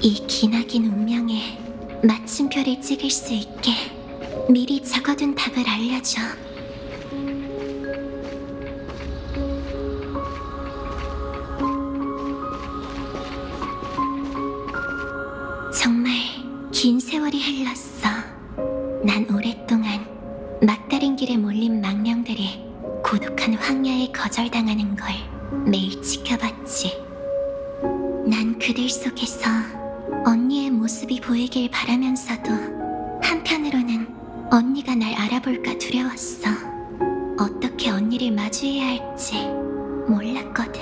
이 기나긴 운명에 마침표를 찍을 수 있게 미리 적어둔 답을 알려줘. 정말 긴 세월이 흘렀어. 난 오랫동안 막다른 길에 몰린 망령들이 고독한 황야에 거절당하는 걸 매일 지켜봤지. 난 그들 속에서 언니의 모습이 보이길 바라면서도 한편으로는 언니가 날 알아볼까 두려웠어. 어떻게 언니를 마주해야 할지 몰랐거든.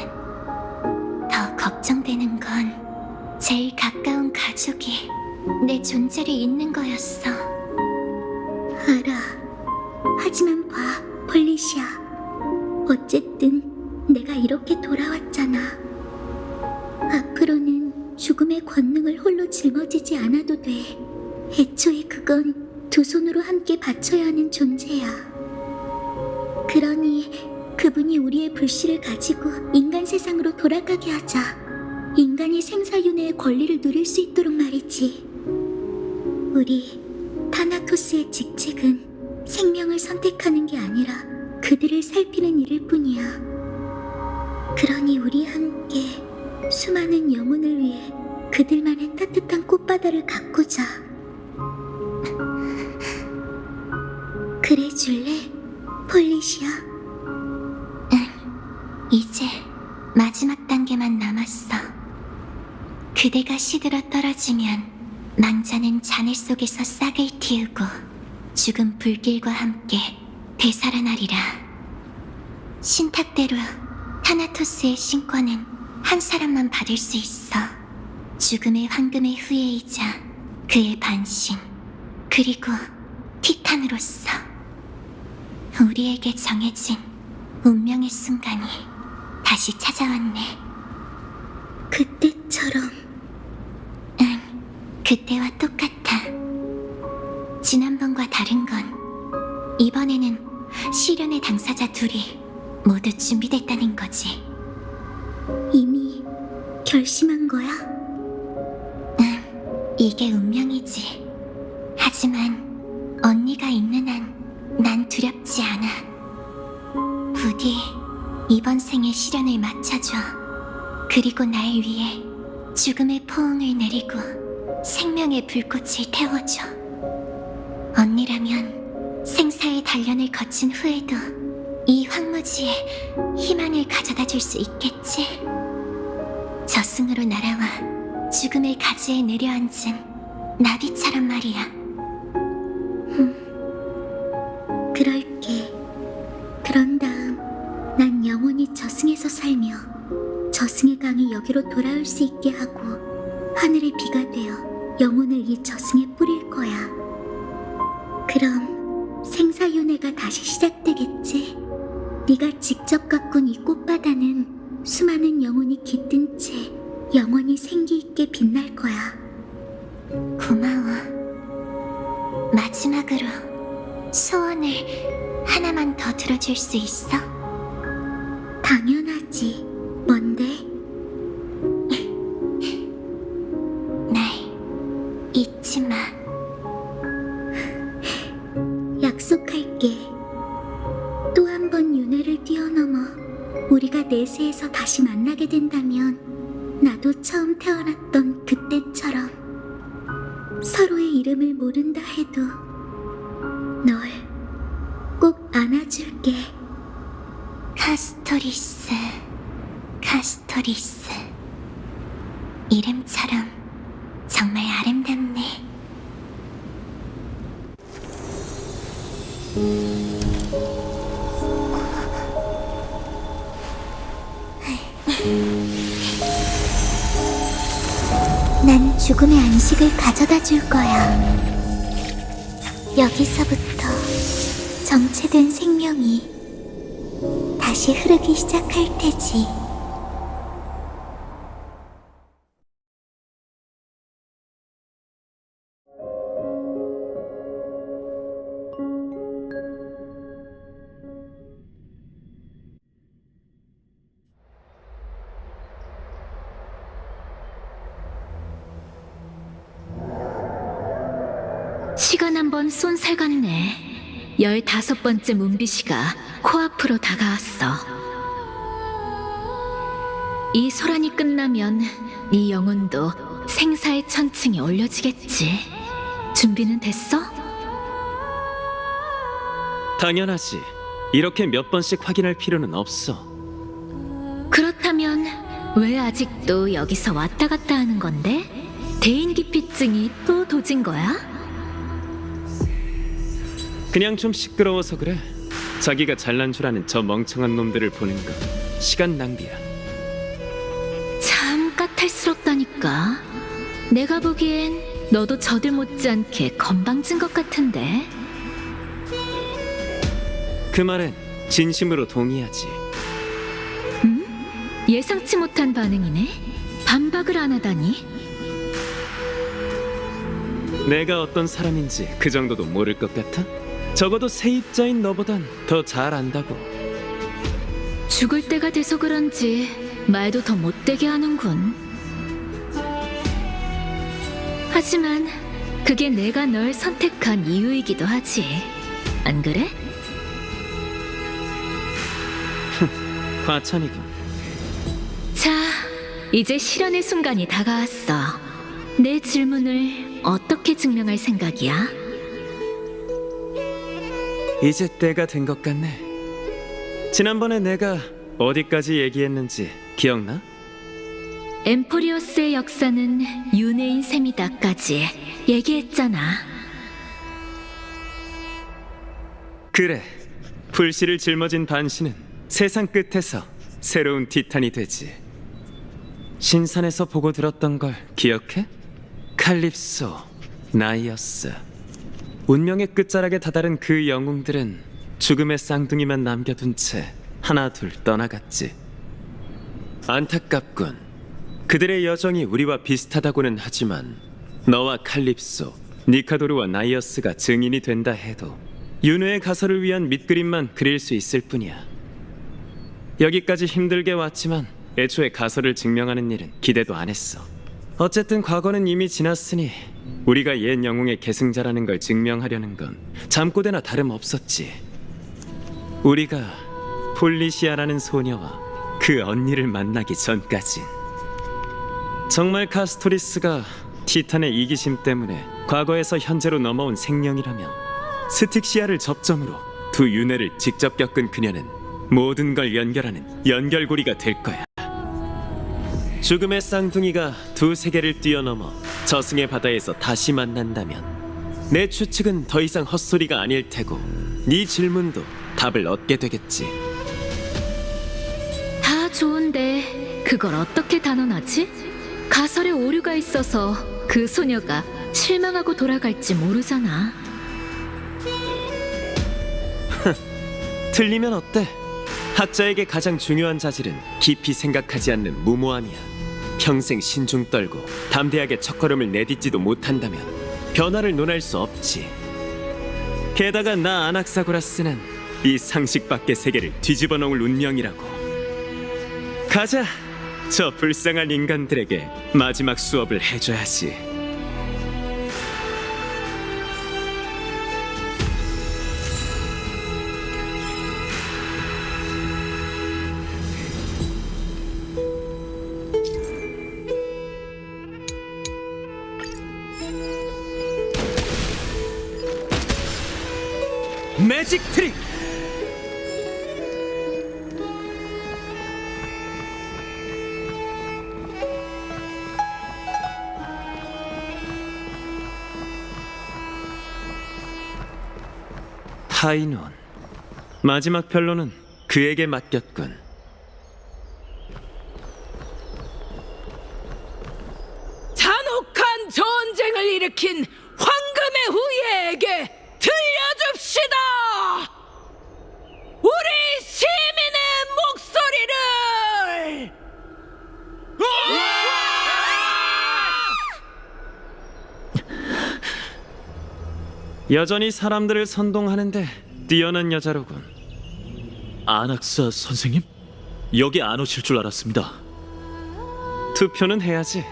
더 걱정되는 건 제일 가까운 가족이 내 존재를 잊는 거였어. 알아. 하지만 봐, 폴리시아. 어쨌든 내가 이렇게 돌아왔잖아. 앞으로는 죽음의 권능을 홀로 짊어지지 않아도 돼. 애초에 그건 두 손으로 함께 바쳐야 하는 존재야. 그러니 그분이 우리의 불씨를 가지고 인간 세상으로 돌아가게 하자. 인간이 생사윤회의 권리를 누릴 수 있도록 말이지. 우리 타나토스의 직책은 생명을 선택하는 게 아니라 그들을 살피는 일일 뿐이야. 그러니 우리 함께 수많은 영혼을 위해 그들만의 따뜻한 꽃바다를 가꾸자. 그래 줄래, 폴리시아? 이제 마지막 단계만 남았어. 그대가 시들어 떨어지면 망자는 잔해 속에서 싹을 틔우고 죽은 불길과 함께 되살아나리라. 신탁대로 타나토스의 신권은 한 사람만 받을 수 있어. 죽음의 황금의 후예이자 그의 반신, 그리고 티탄으로서 우리에게 정해진 운명의 순간이 다시 찾아왔네. 그때처럼. 응, 그때와 똑같아. 지난번과 다른 건 이번에는 시련의 당사자 둘이 모두 준비됐다는 거지. 이미 결심한 거야? 응, 이게 운명이지. 하지만 언니가 있는 한 난 두렵지 않아. 부디 이번 생의 시련을 맞춰줘. 그리고 날 위해 죽음의 포옹을 내리고 생명의 불꽃을 태워줘. 언니라면 생사의 단련을 거친 후에도 이 황무지에 희망을 가져다 줄 수 있겠지? 저승으로 날아와 죽음의 가지에 내려앉은 나비처럼 말이야. 그럴게. 그런 다음 난 영원히 저승에서 살며 저승의 강이 여기로 돌아올 수 있게 하고 하늘의 비가 되어 영혼을 이 저승에 뿌릴 거야. 그럼 생사윤회가 다시 시작되겠지. 네가 직접 가꾼 이 꽃바다는 수많은 영혼이 깃든 채 영원히 생기 있게 빛날 거야. 고마워. 마지막으로 소원을 하나만 더 들어줄 수 있어? 당연하지. 뭔데? 날 잊지 마. 약속할게. 또 한 번 윤회를 뛰어넘어 우리가 내세에서 다시 만나게 된다면 나도 처음 태어났던 그때처럼 서로의 이름을 모른다 해도 널 꼭 안아줄게. 카스토리스, 카스토리스. 이름처럼 정말 아름답네. 난 죽음의 안식을 가져다 줄 거야. 여기서부터 정체된 생명이 다시 흐르기 시작할 테지. 시간 한번 쏜살 같네. 15번째 문비시가 코앞으로 다가왔어. 이 소란이 끝나면 네 영혼도 생사의 천층에 올려지겠지. 준비는 됐어? 당연하지. 이렇게 몇 번씩 확인할 필요는 없어. 그렇다면 왜 아직도 여기서 왔다 갔다 하는 건데? 대인기피증이 또 도진 거야? 그냥 좀 시끄러워서 그래. 자기가 잘난 줄 아는 저 멍청한 놈들을 보는 거 시간 낭비야. 참 까탈스럽다니까. 내가 보기엔 너도 저들 못지않게 건방진 것 같은데. 그 말엔 진심으로 동의하지. 예상치 못한 반응이네. 반박을 안 하다니. 내가 어떤 사람인지 그 정도도 모를 것 같아? 적어도 세입자인 너보단 더 잘 안다고. 죽을 때가 돼서 그런지 말도 더 못되게 하는군. 하지만 그게 내가 널 선택한 이유이기도 하지. 안 그래? 과찬이군. 자, 이제 실현의 순간이 다가왔어. 내 질문을 어떻게 증명할 생각이야? 이제 때가 된 것 같네. 지난번에 내가 어디까지 얘기했는지 기억나? 엠포리어스의 역사는 윤회인 셈이다까지 얘기했잖아. 그래. 불씨를 짊어진 반시는 세상 끝에서 새로운 티탄이 되지. 신산에서 보고 들었던 걸 기억해? 칼립소, 나이어스. 운명의 끝자락에 다다른 그 영웅들은 죽음의 쌍둥이만 남겨둔 채 하나 둘 떠나갔지. 안타깝군. 그들의 여정이 우리와 비슷하다고는 하지만 너와 칼립소, 니카도르와 나이어스가 증인이 된다 해도 윤회의 가설을 위한 밑그림만 그릴 수 있을 뿐이야. 여기까지 힘들게 왔지만 애초에 가설을 증명하는 일은 기대도 안 했어. 어쨌든 과거는 이미 지났으니 우리가 옛 영웅의 계승자라는 걸 증명하려는 건 잠꼬대나 다름없었지. 우리가 폴리시아라는 소녀와 그 언니를 만나기 전까진. 정말 카스토리스가 티탄의 이기심 때문에 과거에서 현재로 넘어온 생령이라면 스틱시아를 접점으로 두 윤회를 직접 겪은 그녀는 모든 걸 연결하는 연결고리가 될 거야. 죽음의 쌍둥이가 두 세계를 뛰어넘어 저승의 바다에서 다시 만난다면 내 추측은 더 이상 헛소리가 아닐 테고 네 질문도 답을 얻게 되겠지. 다 좋은데 그걸 어떻게 단언하지? 가설에 오류가 있어서 그 소녀가 실망하고 돌아갈지 모르잖아. 틀리면 어때? 학자에게 가장 중요한 자질은 깊이 생각하지 않는 무모함이야. 평생 신중 떨고 담대하게 첫걸음을 내딛지도 못한다면 변화를 논할 수 없지. 게다가 나 아낙사고라스는 이 상식 밖의 세계를 뒤집어 놓을 운명이라고. 가자. 저 불쌍한 인간들에게 마지막 수업을 해줘야지. 매직 트릭! 하이논. 마지막 변론은 그에게 맡겼군. 잔혹한 전쟁을 일으킨 황금의 후예에게 들려줍시다! 우리 시민의 목소리를! 여전히 사람들을 선동하는데 뛰어난 여자로군. 아낙사 선생님? 여기 안 오실 줄 알았습니다. 투표는 해야지.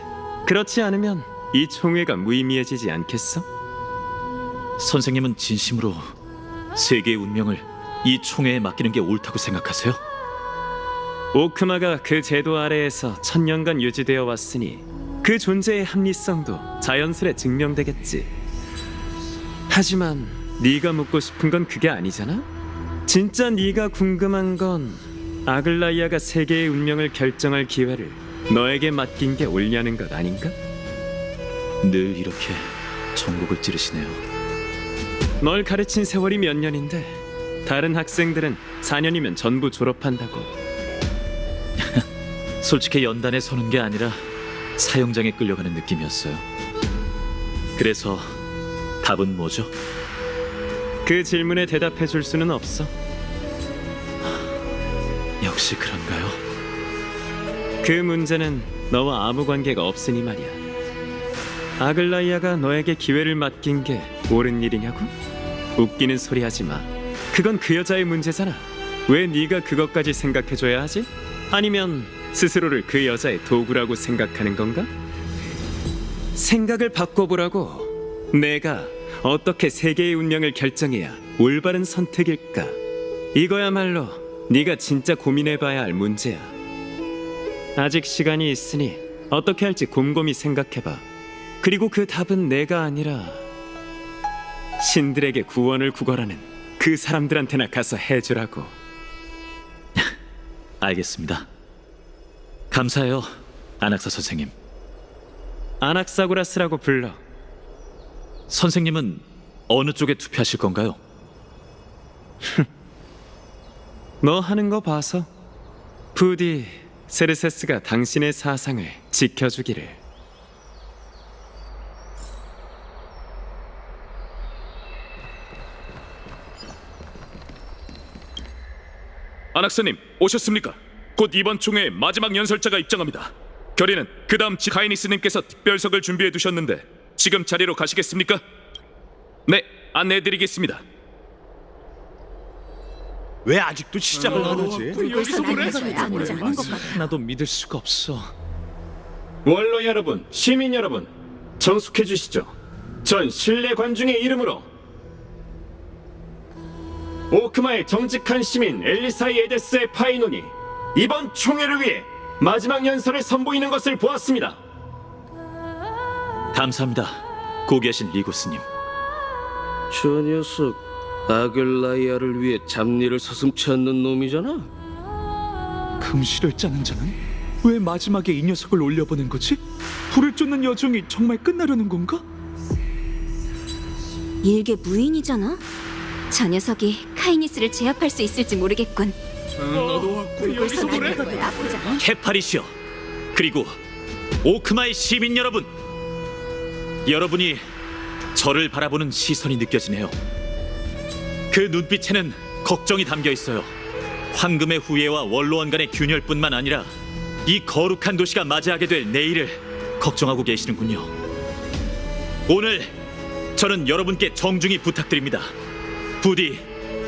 그렇지 않으면 이 총회가 무의미해지지 않겠어? 선생님은 진심으로 세계의 운명을 이 총회에 맡기는 게 옳다고 생각하세요? 오크마가 그 제도 아래에서 천년간 유지되어 왔으니 그 존재의 합리성도 자연스레 증명되겠지. 하지만 네가 묻고 싶은 건 그게 아니잖아? 진짜 네가 궁금한 건 아글라이아가 세계의 운명을 결정할 기회를 너에게 맡긴 게 옳냐는 것 아닌가? 늘 이렇게 전곡을 찌르시네요. 널 가르친 세월이 몇 년인데 다른 학생들은 4년이면 전부 졸업한다고. 솔직히 연단에 서는 게 아니라 사형장에 끌려가는 느낌이었어요. 그래서 답은 뭐죠? 그 질문에 대답해 줄 수는 없어. 역시 그런가요? 그 문제는 너와 아무 관계가 없으니 말이야. 아글라이아가 너에게 기회를 맡긴 게 옳은 일이냐고? 웃기는 소리 하지 마. 그건 그 여자의 문제잖아. 왜 네가 그것까지 생각해줘야 하지? 아니면 스스로를 그 여자의 도구라고 생각하는 건가? 생각을 바꿔보라고. 내가 어떻게 세계의 운명을 결정해야 올바른 선택일까? 이거야말로 네가 진짜 고민해봐야 할 문제야. 아직 시간이 있으니 어떻게 할지 곰곰이 생각해봐. 그리고 그 답은 내가 아니라 신들에게 구원을 구걸하는 그 사람들한테나 가서 해주라고. 알겠습니다. 감사해요, 아낙사 선생님. 아낙사고라스라고 불러. 선생님은 어느 쪽에 투표하실 건가요? 너 하는 거 봐서 부디 세르세스가 당신의 사상을 지켜주기를. 아낙사님, 오셨습니까? 곧 이번 총회의 마지막 연설자가 입장합니다. 결의는 그 다음 카이니스님께서 특별석을 준비해 두셨는데 지금 자리로 가시겠습니까? 네, 안내해드리겠습니다. 왜 아직도 시작을 안 하지? 여기서 그래? 하나도 믿을 수가 없어. 원로 여러분, 시민 여러분, 정숙해 주시죠. 전 신뢰 관중의 이름으로 오크마의 정직한 시민 엘리사이 에데스의 파이논이 이번 총회를 위해 마지막 연설을 선보이는 것을 보았습니다. 감사합니다, 고귀하신 리고스님. 저 녀석 아글라이아를 위해 잡일을 서슴지 않는 놈이잖아. 금실을 짜는 자는 왜 마지막에 이 녀석을 올려보낸 거지? 불을 쫓는 여정이 정말 끝나려는 건가? 일개 무인이잖아. 저 녀석이 카이니스를 제압할 수 있을지 모르겠군. 여기서 그래? 케파리시여, 그리고 오크마의 시민 여러분, 여러분이 저를 바라보는 시선이 느껴지네요. 그 눈빛에는 걱정이 담겨 있어요. 황금의 후예와 원로원 간의 균열뿐만 아니라 이 거룩한 도시가 맞이하게 될 내일을 걱정하고 계시는군요. 오늘 저는 여러분께 정중히 부탁드립니다. 부디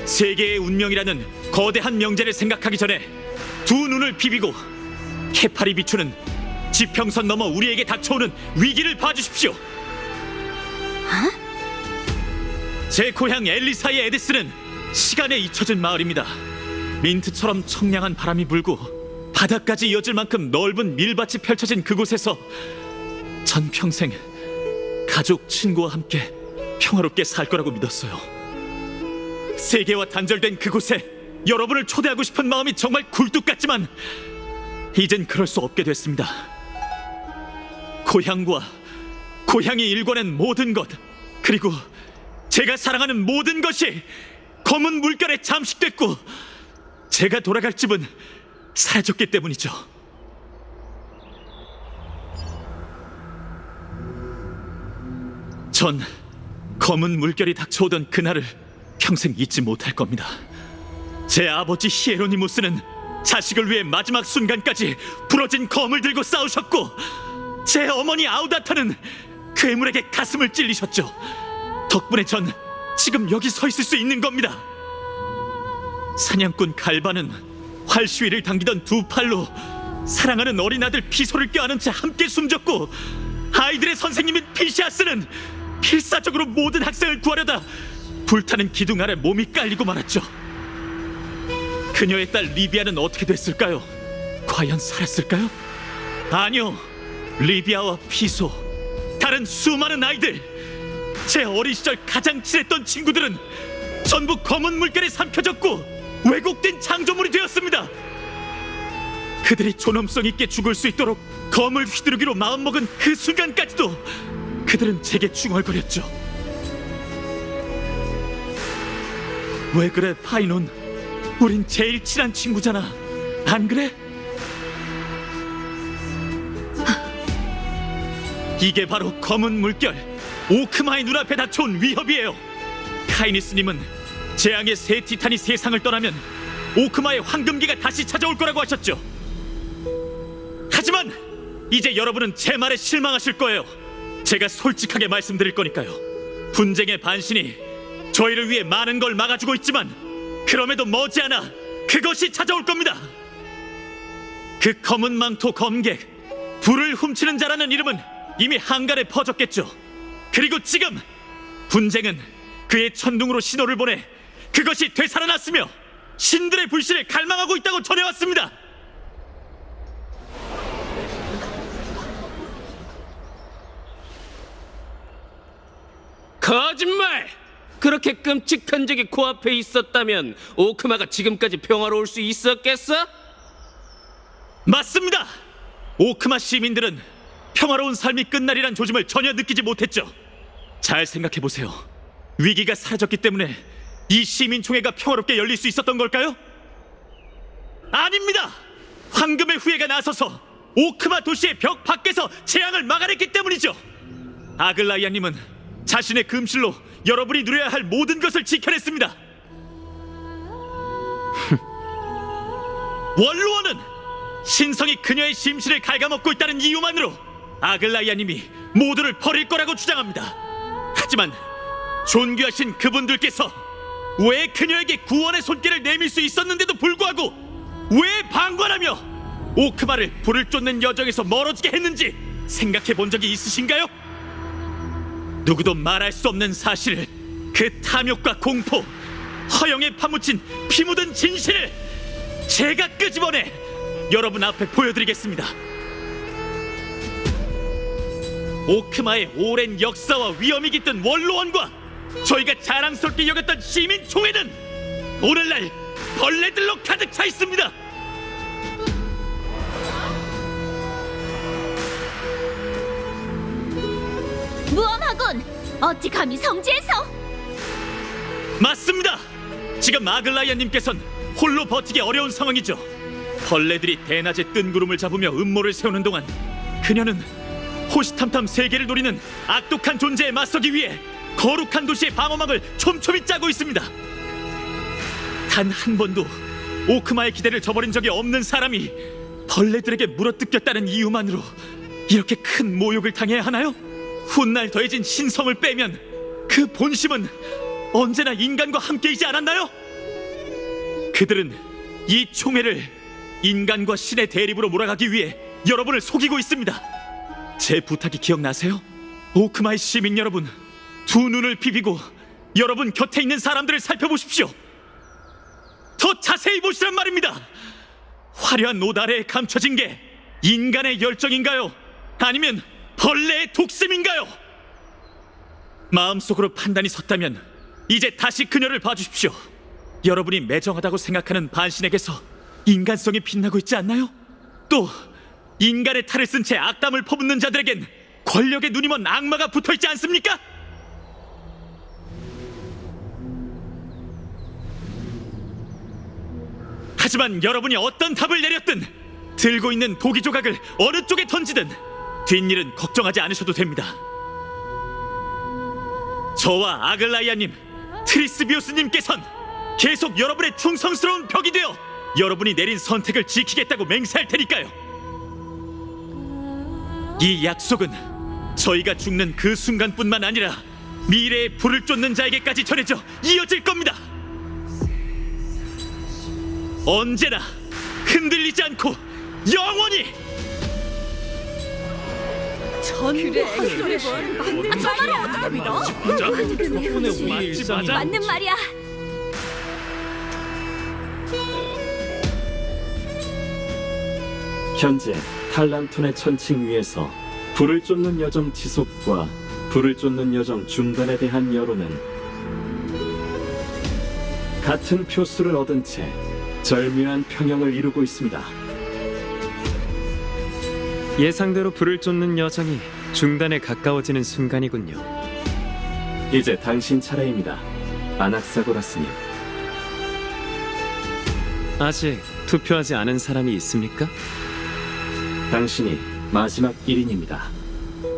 세계의 운명이라는 거대한 명제를 생각하기 전에 두 눈을 비비고 케팔이 비추는 지평선 넘어 우리에게 닥쳐오는 위기를 봐주십시오. 제 고향 엘리사의 에데스는 시간에 잊혀진 마을입니다. 민트처럼 청량한 바람이 불고 바다까지 이어질 만큼 넓은 밀밭이 펼쳐진 그곳에서 전 평생 가족, 친구와 함께 평화롭게 살 거라고 믿었어요. 세계와 단절된 그곳에 여러분을 초대하고 싶은 마음이 정말 굴뚝 같지만 이젠 그럴 수 없게 됐습니다. 고향과 고향이 일궈낸 모든 것, 그리고 제가 사랑하는 모든 것이 검은 물결에 잠식됐고 제가 돌아갈 집은 사라졌기 때문이죠. 전 검은 물결이 닥쳐오던 그날을 평생 잊지 못할 겁니다. 제 아버지 히에로니무스는 자식을 위해 마지막 순간까지 부러진 검을 들고 싸우셨고 제 어머니 아우다타는 괴물에게 가슴을 찔리셨죠. 덕분에 전 지금 여기 서 있을 수 있는 겁니다. 사냥꾼 갈바는 활시위를 당기던 두 팔로 사랑하는 어린아들 피소를 껴안은 채 함께 숨졌고 아이들의 선생님인 피시아스는 필사적으로 모든 학생을 구하려다 불타는 기둥 아래 몸이 깔리고 말았죠. 그녀의 딸 리비아는 어떻게 됐을까요? 과연 살았을까요? 아니요. 리비아와 피소, 다른 수많은 아이들, 제 어린 시절 가장 친했던 친구들은 전부 검은 물결에 삼켜졌고 왜곡된 창조물이 되었습니다. 그들이 존엄성 있게 죽을 수 있도록 검을 휘두르기로 마음먹은 그 순간까지도 그들은 제게 중얼거렸죠. 왜 그래, 파이논? 우린 제일 친한 친구잖아. 안 그래? 이게 바로 검은 물결, 오크마의 눈앞에 닥쳐온 위협이에요. 카이니스님은 재앙의 새 티탄이 세상을 떠나면 오크마의 황금기가 다시 찾아올 거라고 하셨죠. 하지만 이제 여러분은 제 말에 실망하실 거예요. 제가 솔직하게 말씀드릴 거니까요. 분쟁의 반신이 저희를 위해 많은 걸 막아주고 있지만 그럼에도 머지않아 그것이 찾아올 겁니다. 그 검은 망토 검객, 불을 훔치는 자라는 이름은 이미 한간에 퍼졌겠죠. 그리고 지금 분쟁은 그의 천둥으로 신호를 보내 그것이 되살아났으며 신들의 불씨를 갈망하고 있다고 전해왔습니다. 거짓말! 그렇게 끔찍한 적이 코앞에 있었다면 오크마가 지금까지 평화로울 수 있었겠어? 맞습니다. 오크마 시민들은 평화로운 삶이 끝날이란 조짐을 전혀 느끼지 못했죠. 잘 생각해보세요. 위기가 사라졌기 때문에 이 시민총회가 평화롭게 열릴 수 있었던 걸까요? 아닙니다. 황금의 후예가 나서서 오크마 도시의 벽 밖에서 재앙을 막아냈기 때문이죠. 아글라이아님은 자신의 금실로 여러분이 누려야 할 모든 것을 지켜냈습니다. 원로원은 신성이 그녀의 심신을 갉아먹고 있다는 이유만으로 아글라이아님이 모두를 버릴 거라고 주장합니다. 하지만 존귀하신 그분들께서 왜 그녀에게 구원의 손길을 내밀 수 있었는데도 불구하고 왜 방관하며 오크마를 불을 쫓는 여정에서 멀어지게 했는지 생각해 본 적이 있으신가요? 누구도 말할 수 없는 사실을, 그 탐욕과 공포, 허영에 파묻힌 피 묻은 진실을 제가 끄집어내 여러분 앞에 보여드리겠습니다. 오크마의 오랜 역사와 위엄이 깃든 원로원과 저희가 자랑스럽게 여겼던 시민총회는 오늘날 벌레들로 가득 차 있습니다. 무엄하군! 어찌 감히 성지에서! 맞습니다. 지금 아글라이아님께선 홀로 버티기 어려운 상황이죠. 벌레들이 대낮에 뜬 구름을 잡으며 음모를 세우는 동안 그녀는 호시탐탐 세계를 노리는 악독한 존재에 맞서기 위해 거룩한 도시의 방어막을 촘촘히 짜고 있습니다. 단 한 번도 오크마의 기대를 저버린 적이 없는 사람이 벌레들에게 물어뜯겼다는 이유만으로 이렇게 큰 모욕을 당해야 하나요? 훗날 더해진 신성을 빼면 그 본심은 언제나 인간과 함께이지 않았나요? 그들은 이 총회를 인간과 신의 대립으로 몰아가기 위해 여러분을 속이고 있습니다. 제 부탁이 기억나세요? 오크마의 시민 여러분, 두 눈을 비비고 여러분 곁에 있는 사람들을 살펴보십시오. 더 자세히 보시란 말입니다. 화려한 옷 아래에 감춰진 게 인간의 열정인가요? 아니면 벌레의 독심인가요? 마음속으로 판단이 섰다면 이제 다시 그녀를 봐주십시오. 여러분이 매정하다고 생각하는 반신에게서 인간성이 빛나고 있지 않나요? 또 인간의 탈을 쓴 채 악담을 퍼붓는 자들에겐 권력에 눈이 먼 악마가 붙어있지 않습니까? 하지만 여러분이 어떤 답을 내렸든 들고 있는 도기 조각을 어느 쪽에 던지든 뒷일은 걱정하지 않으셔도 됩니다. 저와 아글라이아님, 트리스비오스님께선 계속 여러분의 충성스러운 벽이 되어 여러분이 내린 선택을 지키겠다고 맹세할 테니까요. 이 약속은 저희가 죽는 그 순간뿐만 아니라 미래의 불을 쫓는 자에게까지 전해져 이어질 겁니다. 언제나 흔들리지 않고 영원히! 전부 헛소리군. 맞는 말이야. 어떻게 믿어? 덕분에 우리 일상이 맞는 말이야. 현재 탈란톤의 천칭 위에서 불을 쫓는 여정 지속과 불을 쫓는 여정 중단에 대한 여론은 같은 표수를 얻은 채 절묘한 평형을 이루고 있습니다. 예상대로 불을 쫓는 여정이 중단에 가까워지는 순간이군요. 이제 당신 차례입니다, 아낙사고라스님. 아직 투표하지 않은 사람이 있습니까? 당신이 마지막 1인입니다.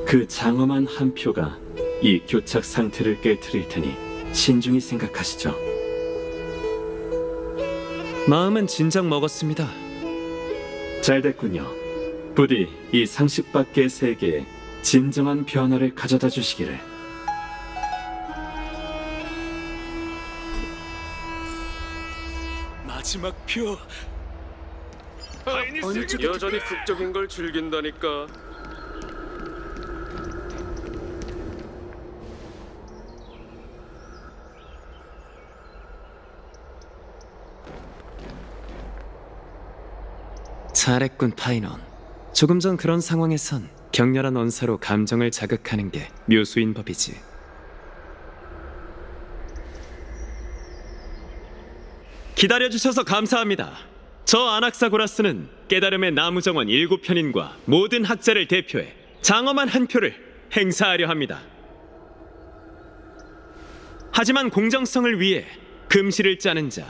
그 장엄한 한 표가 이 교착 상태를 깨트릴 테니 신중히 생각하시죠. 마음은 진작 먹었습니다. 잘 됐군요. 부디 이 상식 밖의 세계에 진정한 변화를 가져다 주시기를. 마지막 표. 여전히 극적인 걸 즐긴다니까. 잘했군, 파이넌. 조금 전 그런 상황에선 격렬한 언사로 감정을 자극하는 게 묘수인 법이지. 기다려주셔서 감사합니다. 저 아낙사고라스는 깨달음의 나무정원 7편인과 모든 학자를 대표해 장엄한 한 표를 행사하려 합니다. 하지만 공정성을 위해 금시를 짜는 자,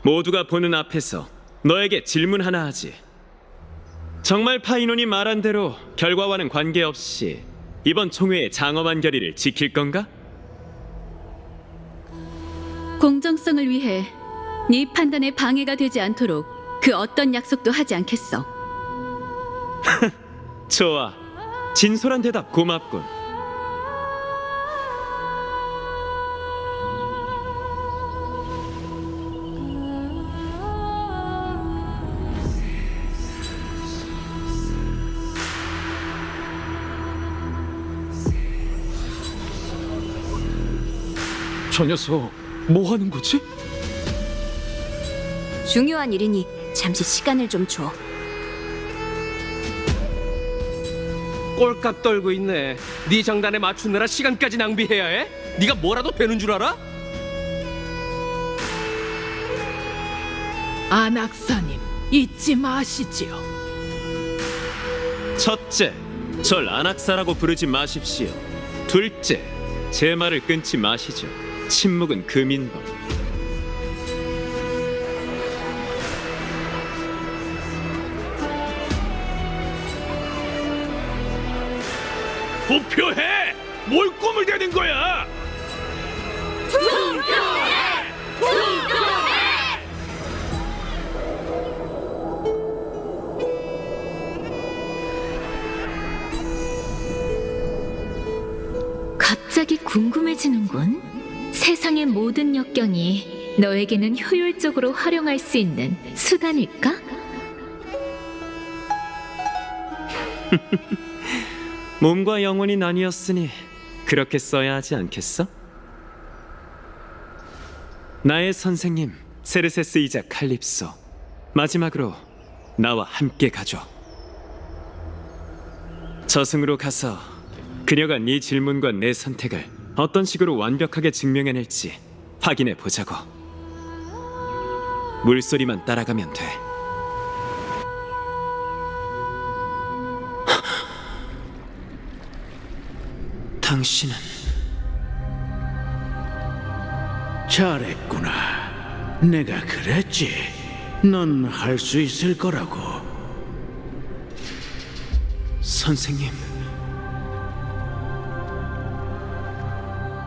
모두가 보는 앞에서 너에게 질문 하나 하지. 정말 파이논이 말한 대로 결과와는 관계없이 이번 총회의 장엄한 결의를 지킬 건가? 공정성을 위해 네 판단에 방해가 되지 않도록 그 어떤 약속도 하지 않겠어. 좋아. 진솔한 대답 고맙군. 저 녀석 뭐 하는 거지? 중요한 일이니 잠시 시간을 좀 줘. 꼴값 떨고 있네. 네 장단에 맞추느라 시간까지 낭비해야 해? 네가 뭐라도 되는 줄 알아? 안악사님, 잊지 마시지요. 첫째, 절 안악사라고 부르지 마십시오. 둘째, 제 말을 끊지 마시죠. 침묵은 금인법. 투표해! 뭘 꿈을 대는 거야? 갑자기 궁금해지는군. 세상의 모든 역경이 너에게는 효율적으로 활용할 수 있는 수단일까? 몸과 영혼이 나뉘었으니 그렇게 써야 하지 않겠어? 나의 선생님 세르세스이자 칼립소, 마지막으로 나와 함께 가죠. 저승으로 가서 그녀가 네 질문과 내 선택을 어떤 식으로 완벽하게 증명해낼지 확인해 보자고. 물소리만 따라가면 돼. 당신은 잘했구나. 내가 그랬지. 넌 할 수 있을 거라고. 선생님.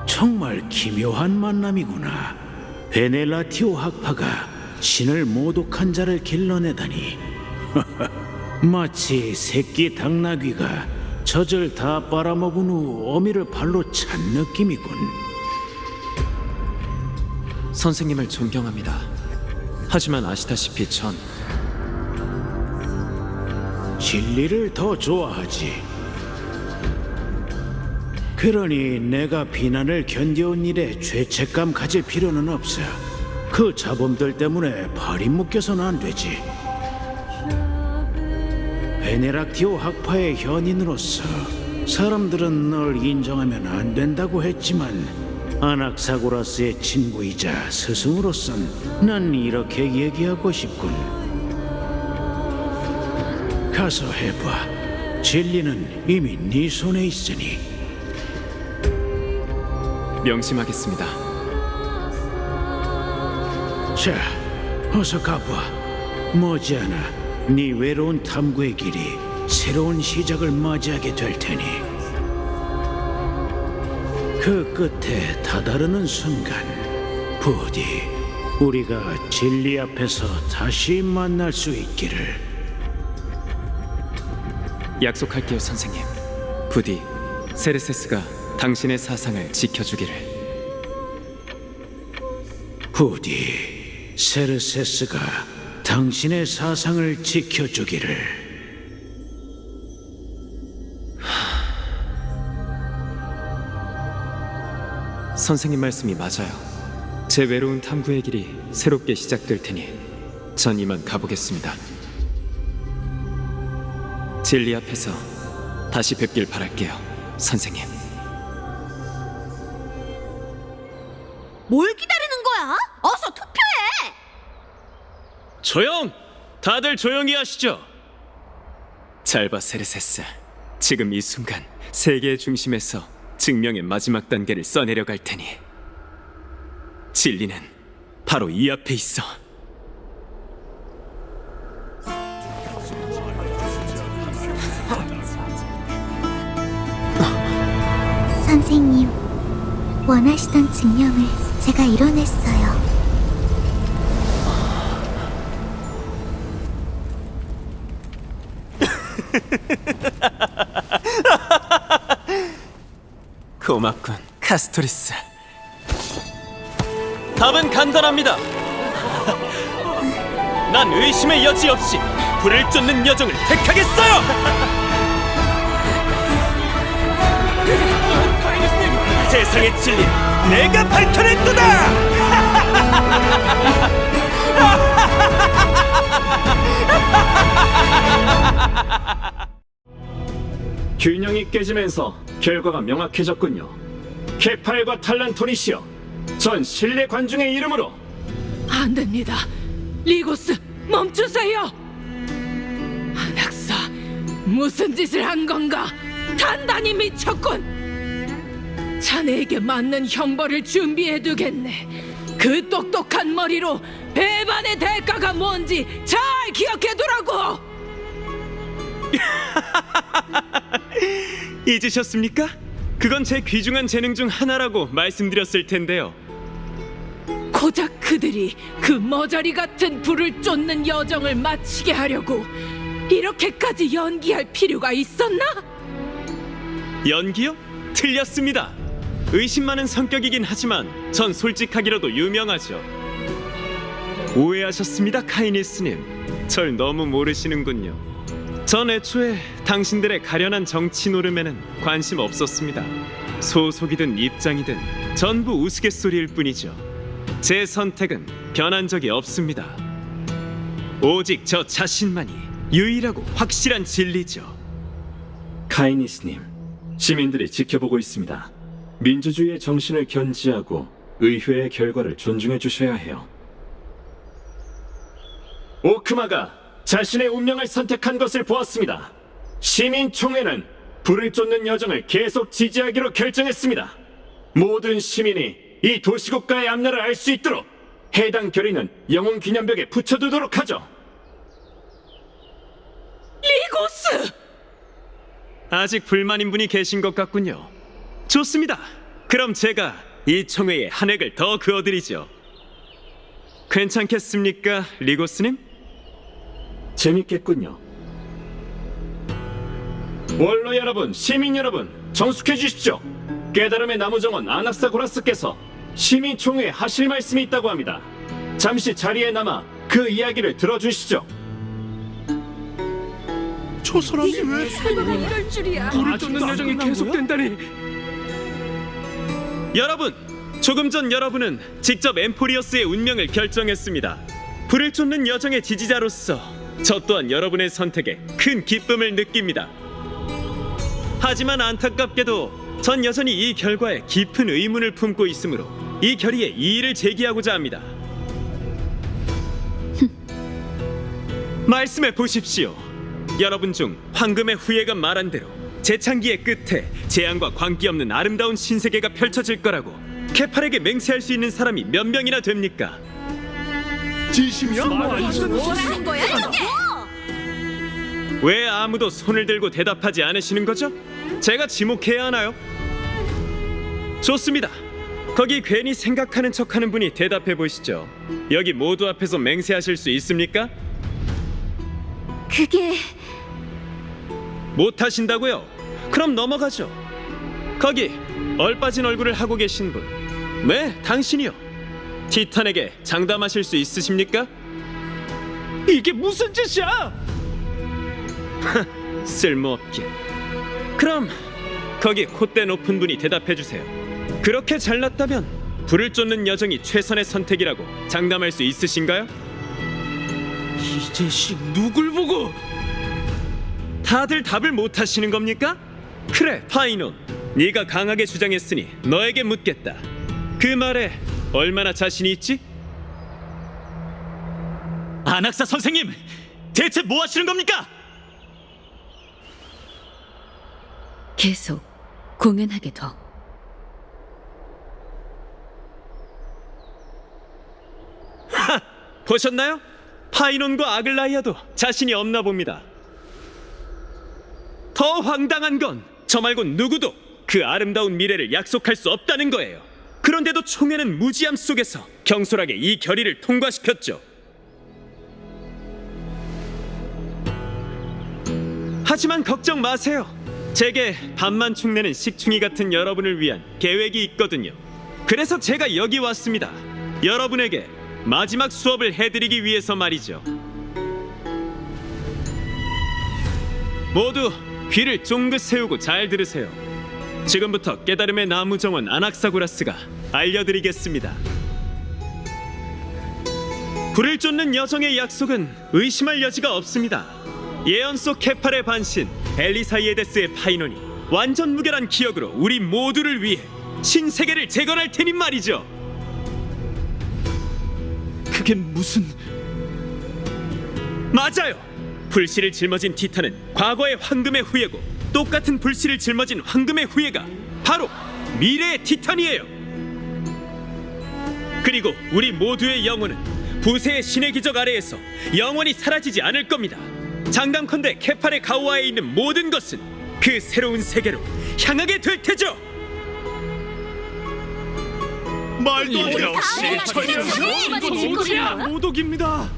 정말 기묘한 만남이구나. 베넬라티오 학파가 신을 모독한 자를 길러내다니. 마치 새끼 당나귀가 젖을 다 빨아먹은 후 어미를 발로 찬 느낌이군. 선생님을 존경합니다. 하지만 아시다시피 전 진리를 더 좋아하지. 그러니 내가 비난을 견뎌온 일에 죄책감 가질 필요는 없어. 그 자범들 때문에 발이 묶여서는 안 되지. 베네락티오 학파의 현인으로서 사람들은 널 인정하면 안 된다고 했지만 아낙사고라스의 친구이자 스승으로선 난 이렇게 얘기하고 싶군. 가서 해봐. 진리는 이미 네 손에 있으니. 명심하겠습니다. 자, 어서 가봐. 머지않아 네 외로운 탐구의 길이 새로운 시작을 맞이하게 될 테니. 그 끝에 다다르는 순간 부디 우리가 진리 앞에서 다시 만날 수 있기를. 약속할게요, 선생님. 부디 세르세스가 당신의 사상을 지켜주기를. 부디 세르세스가 당신의 사상을 지켜주기를. 선생님 말씀이 맞아요. 제 외로운 탐구의 길이 새롭게 시작될 테니 전 이만 가보겠습니다. 진리 앞에서 다시 뵙길 바랄게요, 선생님. 뭘 기다리는 거야? 어서 투표해! 조용! 다들 조용히 하시죠. 잘 봐, 세르세스. 지금 이 순간 세계의 중심에서 증명의 마지막 단계를 써내려갈 테니 진리는 바로 이 앞에 있어. 선생님, 원하시던 증명을 제가 이뤄냈어요. 고맙군, 카스토리스. 답은 간단합니다. 난 의심의 여지 없이 불을 쫓는 여정을 택하겠어요. 세상의 진리 내가 밝혀냈도다. 균형이 깨지면서 결과가 명확해졌군요. 케팔과 탈란토니시여, 전 신뢰 관중의 이름으로 안 됩니다. 리고스, 멈추세요. 아낙사, 무슨 짓을 한 건가? 단단히 미쳤군. 자네에게 맞는 형벌을 준비해두겠네. 그 똑똑한 머리로 배반의 대가가 뭔지 잘 기억해두라고. 잊으셨습니까? 그건 제 귀중한 재능 중 하나라고 말씀드렸을 텐데요. 고작 그들이 그 머저리 같은 불을 쫓는 여정을 마치게 하려고 이렇게까지 연기할 필요가 있었나? 연기요? 틀렸습니다. 의심 많은 성격이긴 하지만 전 솔직하기로도 유명하죠. 오해하셨습니다, 카이니스님. 절 너무 모르시는군요. 전 애초에 당신들의 가련한 정치 노름에는 관심 없었습니다. 소속이든 입장이든 전부 우스갯소리일 뿐이죠. 제 선택은 변한 적이 없습니다. 오직 저 자신만이 유일하고 확실한 진리죠. 카이니스님, 시민들이 지켜보고 있습니다. 민주주의의 정신을 견지하고 의회의 결과를 존중해 주셔야 해요. 오크마가 자신의 운명을 선택한 것을 보았습니다. 시민총회는 불을 쫓는 여정을 계속 지지하기로 결정했습니다. 모든 시민이 이 도시국가의 앞날을 알 수 있도록 해당 결의는 영웅 기념벽에 붙여두도록 하죠. 리고스! 아직 불만인 분이 계신 것 같군요. 좋습니다. 그럼 제가 이 총회에 한 획을 더 그어드리죠. 괜찮겠습니까, 리고스님? 재밌겠군요. 원로 여러분, 시민 여러분, 정숙해 주십시오. 깨달음의 나무정원 아낙사고라스께서 시민총회에 하실 말씀이 있다고 합니다. 잠시 자리에 남아 그 이야기를 들어주시죠. 저 사람이 왜 설마 이럴 줄이야. 불을 쫓는 여정이 계속된다니. 여러분, 조금 전 여러분은 직접 엠포리어스의 운명을 결정했습니다. 불을 쫓는 여정의 지지자로서 저 또한 여러분의 선택에 큰 기쁨을 느낍니다. 하지만 안타깝게도 전 여전히 이 결과에 깊은 의문을 품고 있으므로 이 결의에 이의를 제기하고자 합니다. 말씀해 보십시오. 여러분 중 황금의 후예가 말한 대로 재창기의 끝에 재앙과 관계 없는 아름다운 신세계가 펼쳐질 거라고 케팔에게 맹세할 수 있는 사람이 몇 명이나 됩니까? 뭐라는 거야 저게? 왜 아무도 손을 들고 대답하지 않으시는 거죠? 제가 지목해야 하나요? 좋습니다. 거기 괜히 생각하는 척하는 분이 대답해 보시죠. 여기 모두 앞에서 맹세하실 수 있습니까? 그게 못 하신다고요? 그럼 넘어가죠. 거기 얼빠진 얼굴을 하고 계신 분. 네, 당신이요. 티탄에게 장담하실 수 있으십니까? 이게 무슨 짓이야? 쓸모없게. 그럼 거기 콧대 높은 분이 대답해 주세요. 그렇게 잘났다면 불을 쫓는 여정이 최선의 선택이라고 장담할 수 있으신가요? 이 자식 누굴 보고? 다들 답을 못 하시는 겁니까? 그래, 파이논. 네가 강하게 주장했으니 너에게 묻겠다. 그 말에 얼마나 자신이 있지? 안악사 선생님, 대체 뭐 하시는 겁니까? 계속 공연하게 둬. 보셨나요? 파이논과 아글라이아도 자신이 없나 봅니다. 더 황당한 건 저 말고 누구도 그 아름다운 미래를 약속할 수 없다는 거예요. 그런데도 총회는 무지함 속에서 경솔하게 이 결의를 통과시켰죠. 하지만 걱정 마세요. 제게 반만 축내는 식충이 같은 여러분을 위한 계획이 있거든요. 그래서 제가 여기 왔습니다. 여러분에게 마지막 수업을 해드리기 위해서 말이죠. 모두 귀를 쫑긋 세우고 잘 들으세요. 지금부터 깨달음의 나무 정원 아낙사고라스가 알려드리겠습니다. 불을 쫓는 여정의 약속은 의심할 여지가 없습니다. 예언 속 케팔의 반신 엘리사이에데스의 파이논이 완전 무결한 기억으로 우리 모두를 위해 신세계를 재건할 테니 말이죠. 그게 무슨... 맞아요. 불씨를 짊어진 티탄은 과거의 황금의 후예고 똑같은 불씨를 짊어진 황금의 후예가 바로 미래의 티탄이에요. 그리고 우리 모두의 영혼은 부세의 신의 기적 아래에서 영원히 사라지지 않을 겁니다. 장담컨대 케팔의 가오아에 있는 모든 것은 그 새로운 세계로 향하게 될 테죠. 말도 안 돼. 전혀 모독입니다.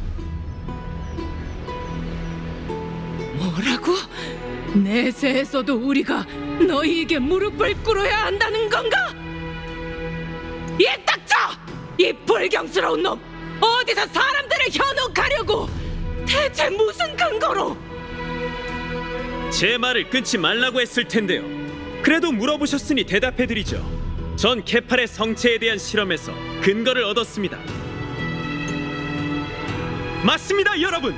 뭐라고? 내세에서도 우리가 너희에게 무릎을 꿇어야 한다는 건가? 이 닥쳐! 이 불경스러운 놈! 어디서 사람들을 현혹하려고! 대체 무슨 근거로? 제 말을 끊지 말라고 했을 텐데요. 그래도 물어보셨으니 대답해드리죠. 전 케팔의 성체에 대한 실험에서 근거를 얻었습니다. 맞습니다, 여러분!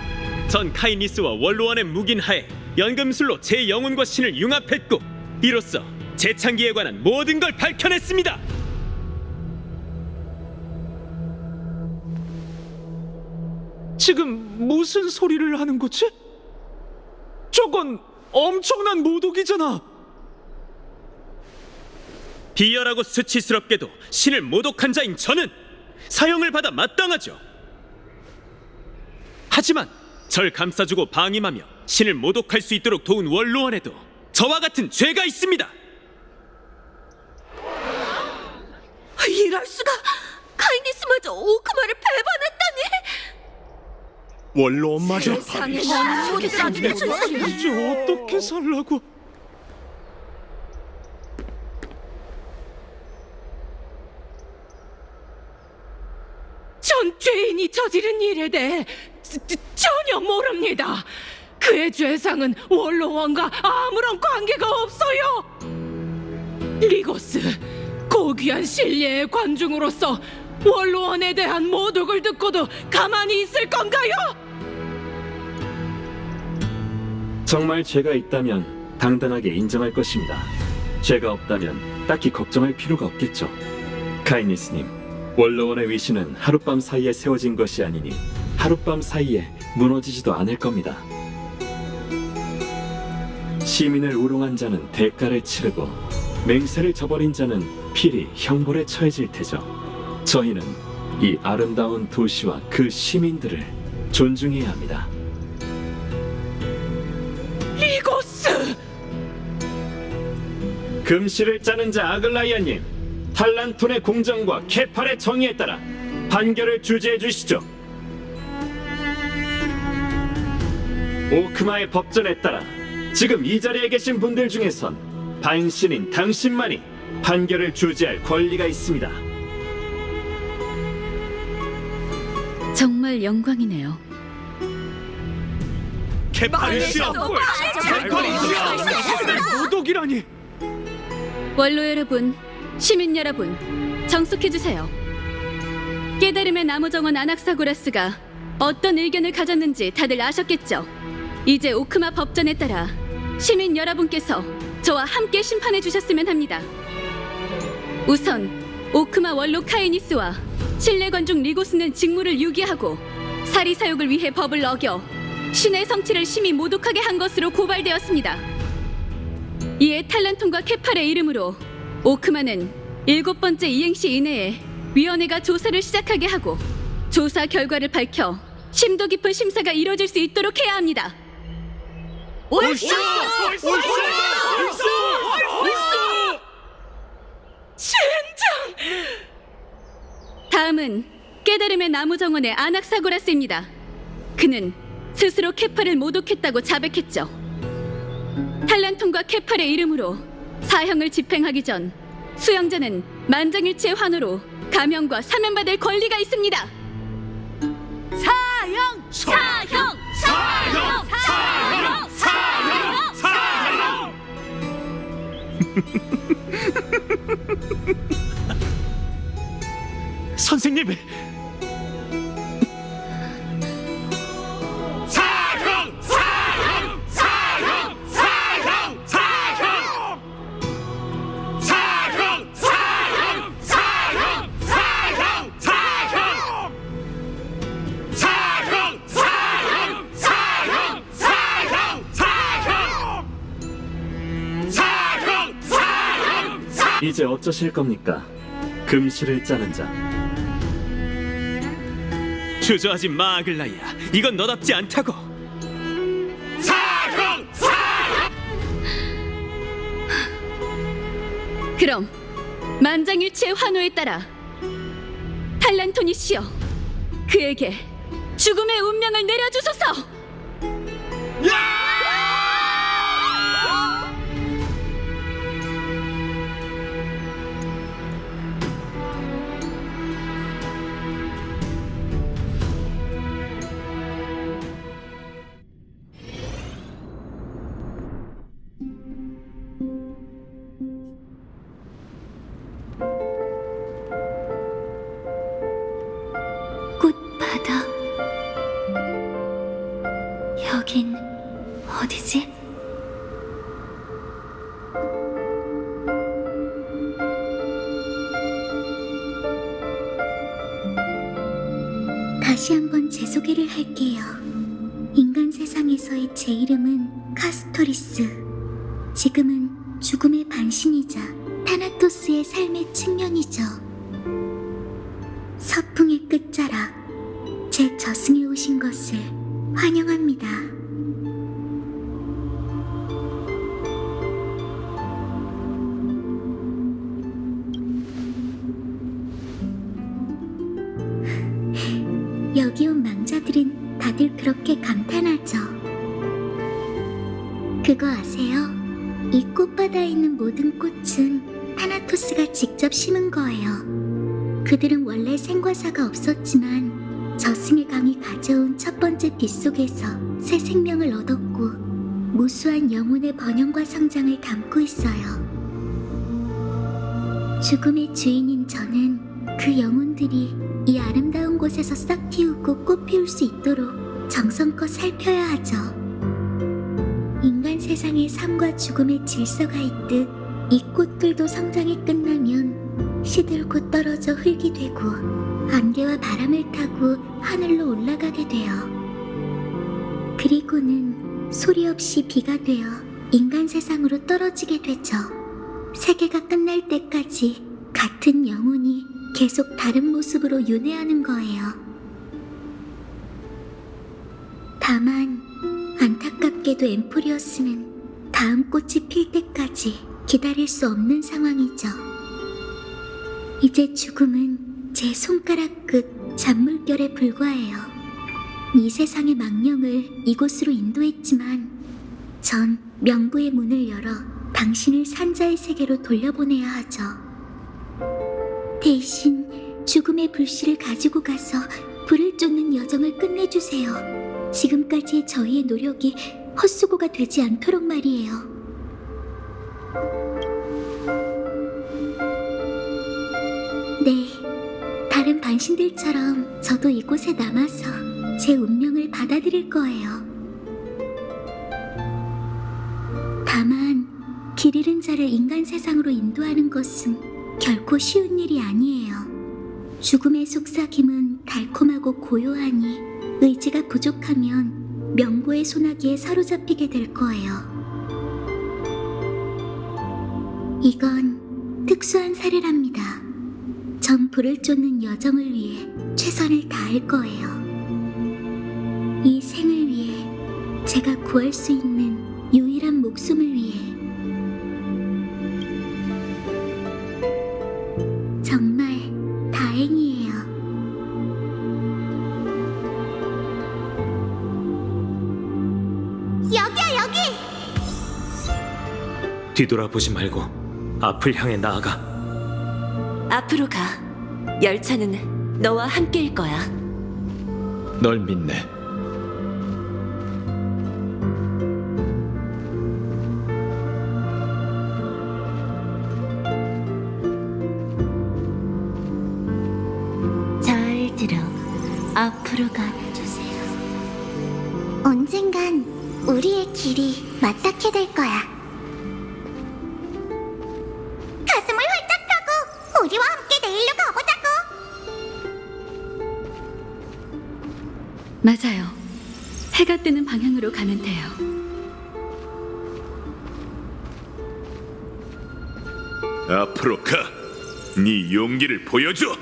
전 카이니스와 원로원의 묵인하에 연금술로 제 영혼과 신을 융합했고 이로써 재창기에 관한 모든 걸 밝혀냈습니다. 지금 무슨 소리를 하는 거지? 저건 엄청난 모독이잖아. 비열하고 수치스럽게도 신을 모독한 자인 저는 사형을 받아 마땅하죠. 하지만 절 감싸주고 방임하며 신을 모독할 수 있도록 도운 원로원에도 저와 같은 죄가 있습니다. 이럴 수가! 카이니스마저 오크마를 배반했다니! 원로원마저 세상에 난 무슨 소리야! 이제 어떻게 살라고? 전 죄인이 저지른 일에 대해 전혀 모릅니다. 그의 죄상은 원로원과 아무런 관계가 없어요. 리고스, 곧 고귀한 신뢰의 관중으로서 원로원에 대한 모독을 듣고도 가만히 있을 건가요? 정말 죄가 있다면 당당하게 인정할 것입니다. 죄가 없다면 딱히 걱정할 필요가 없겠죠. 카이니스님, 원로원의 위신은 하룻밤 사이에 세워진 것이 아니니 하룻밤 사이에 무너지지도 않을 겁니다. 시민을 우롱한 자는 대가를 치르고 맹세를 저버린 자는 필히 형벌에 처해질 테죠. 저희는 이 아름다운 도시와 그 시민들을 존중해야 합니다. 리고스! 금시를 짜는 자 아글라이아님, 탈란톤의 공정과 케팔의 정의에 따라 판결을 주재해 주시죠. 오크마의 법전에 따라 지금 이 자리에 계신 분들 중에선 반신인 당신만이 판결을 주재할 권리가 있습니다. 정말 영광이네요. 모독이라니. 원로 여러분, 시민 여러분, 정숙해주세요. 깨달음의 나무정원 아낙사고라스가 어떤 의견을 가졌는지 다들 아셨겠죠? 이제 오크마 법전에 따라 시민 여러분께서 저와 함께 심판해 주셨으면 합니다. 우선 오크마 원로 카이니스와 신뢰관중 리고스는 직무를 유기하고 사리사욕을 위해 법을 어겨 신의 성취를 심히 모독하게 한 것으로 고발되었습니다. 이에 탈란톤과 케팔의 이름으로 오크마는 7번째 이행시 이내에 위원회가 조사를 시작하게 하고 조사 결과를 밝혀 심도 깊은 심사가 이뤄질 수 있도록 해야 합니다. 젠장! 다음은 깨달음의 나무정원의 아낙사고라스입니다. 그는 스스로 케팔을 모독했다고 자백했죠. 탈란톤과 케팔의 이름으로 사형을 집행하기 전 수형자는 만장일치의 환호로 감형과 사면받을 권리가 있습니다. 사형! 사형! 사형! 사형! 사형! 사형! 선생님. 사형! 사형! 사형! 사형! 사형! 사형! 사형! 사형! 사형! 사형! 사형! 사형! 사형! 사형! 사형! 사형! 사형! 이제 어쩌실 겁니까? 금시를 짜는 자. 주저하지 마, 아글라이아. 이건 너답지 않다고. 사형! 사형! 그럼 만장일치의 환호에 따라 탈란토니시여, 그에게 죽음의 운명을 내려주소서. 꽃바다. 여긴 어디지? 다시 한번 제 소개를 할게요. 인간 세상에서의 제 이름은 카스토리스. 지금은 죽음의 반신이자 타나토스의 삶의 측면이죠. 서풍의 끝자락, 제 저승에 오신 것을 환영합니다. 여기 온 망자들은 다들 그렇게 감탄하죠. 그거 아세요? 이 꽃바다에 있는 모든 꽃은 타나토스가 직접 심은 거예요. 그들은 원래 생과사가 없었지만 저승의 강이 가져온 첫 번째 빛 속에서 새 생명을 얻었고 무수한 영혼의 번영과 성장을 담고 있어요. 죽음의 주인인 저는 그 영혼들이 이 아름다운 곳에서 싹 틔우고 꽃 피울 수 있도록 정성껏 살펴야 하죠. 인간 세상에 삶과 죽음의 질서가 있듯 이 꽃들도 성장이 끝나면 시들고 떨어져 흙이 되고 안개와 바람을 타고 하늘로 올라가게 돼요. 그리고는 소리 없이 비가 되어 인간 세상으로 떨어지게 되죠. 세계가 끝날 때까지 같은 영혼이 계속 다른 모습으로 윤회하는 거예요. 다만 안타깝게도 엠포리어스는 다음 꽃이 필 때까지 기다릴 수 없는 상황이죠. 이제 죽음은 제 손가락 끝 잔물결에 불과해요. 이 세상의 망령을 이곳으로 인도했지만 전 명부의 문을 열어 당신을 산자의 세계로 돌려보내야 하죠. 대신 죽음의 불씨를 가지고 가서 불을 쫓는 여정을 끝내주세요. 지금까지의 저희의 노력이 헛수고가 되지 않도록 말이에요. 네, 다른 반신들처럼 저도 이곳에 남아서 제 운명을 받아들일 거예요. 다만 길 잃은 자를 인간 세상으로 인도하는 것은 결코 쉬운 일이 아니에요. 죽음의 속삭임은 달콤하고 고요하니 의지가 부족하면 명보의 소나기에 사로잡히게 될 거예요. 이건 특수한 사례랍니다. 전 불을 쫓는 여정을 위해 최선을 다할 거예요. 이 생을 위해, 제가 구할 수 있는 유일한 목숨을 위해. 정말 다행이에요. 여기야, 여기! 뒤돌아보지 말고 앞을 향해 나아가. 앞으로 가. 열차는 너와 함께일 거야. 널 믿네. 잘 들어. 앞으로 가주세요. 언젠간 우리의 길이 맞닿게 될 거야. 가슴을 활짝 펴고 우리와 함께 내일로 가보자고. 맞아요. 해가 뜨는 방향으로 가면 돼요. 앞으로 가. 네 용기를 보여줘.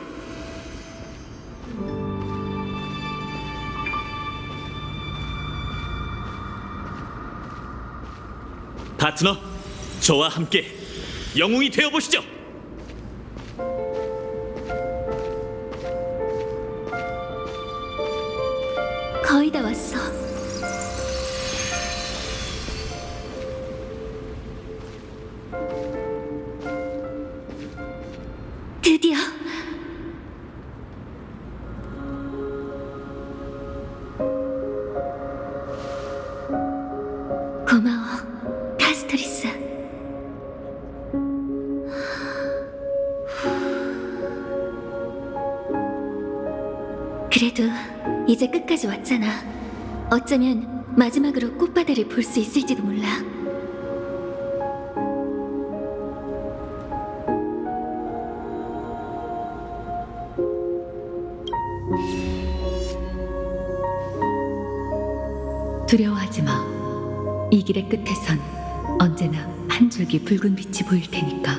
파트너, 저와 함께 영웅이 되어보시죠. 거의 다 왔어. 드디어. 고마워, 카스토리스. 그래도 이제 끝까지 왔잖아. 어쩌면 마지막으로 꽃바다를 볼 수 있을지도 몰라. 두려워하지 마. 이 길의 끝에선 언제나 한 줄기 붉은 빛이 보일 테니까.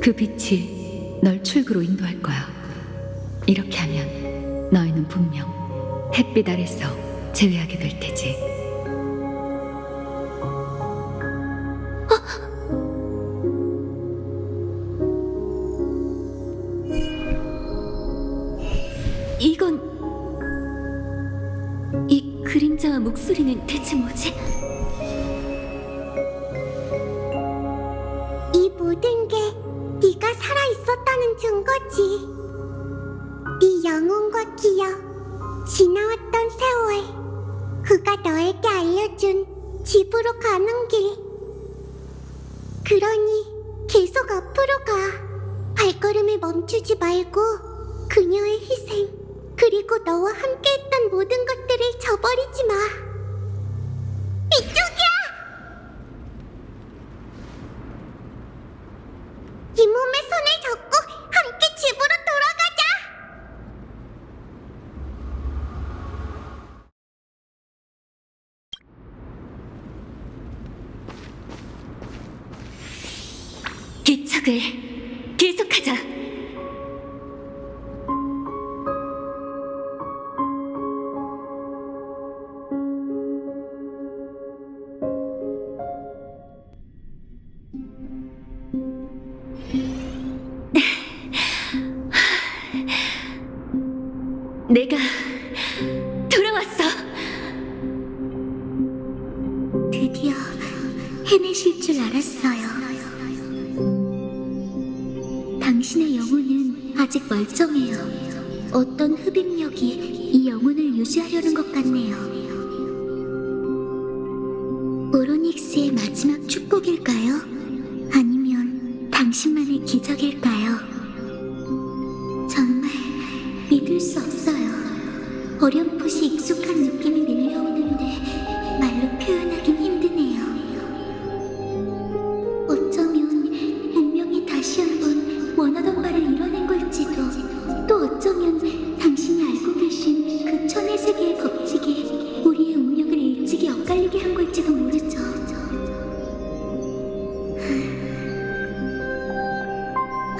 그 빛이 널 출구로 인도할 거야. 이렇게 하면 너희는 분명 햇빛 아래서 제외하게 될 테지. 이건... 이 그림자와 목소리는 대체 뭐지? 이 모든 게 네가 살아있었다는 증거지. 네 영혼과 기억, 지나왔던 세월, 그가 너에게 알려준 집으로 가는 길. 그러니 계속 앞으로 가. 발걸음을 멈추지 말고 그녀의 희생, 그리고 너와 함께했던 모든 것들을 저버리지 마. 이쪽이야! 이 몸의 손을 잡고 함께 집으로 돌아가자! 개척을 계속하자. 내가 돌아왔어. 드디어 해내실 줄 알았어요. 당신의 영혼은 아직 멀쩡해요. 어떤 흡입력이 이 영혼을 유지하려는 것 같네요. 오로닉스의 마지막 축복일까요? 아니면 당신만의 기적일까요? 정말 믿을 수 없어요. 어렴풋이 익숙한 느낌이 밀려오는데 말로 표현하긴 힘드네요. 어쩌면 운명이 다시 한번 원하던 바를 이뤄낸 걸지도, 또 어쩌면 당신이 알고 계신 그 천의 세계의 법칙이 우리의 운명을 일찍이 엇갈리게 한 걸지도 모르죠.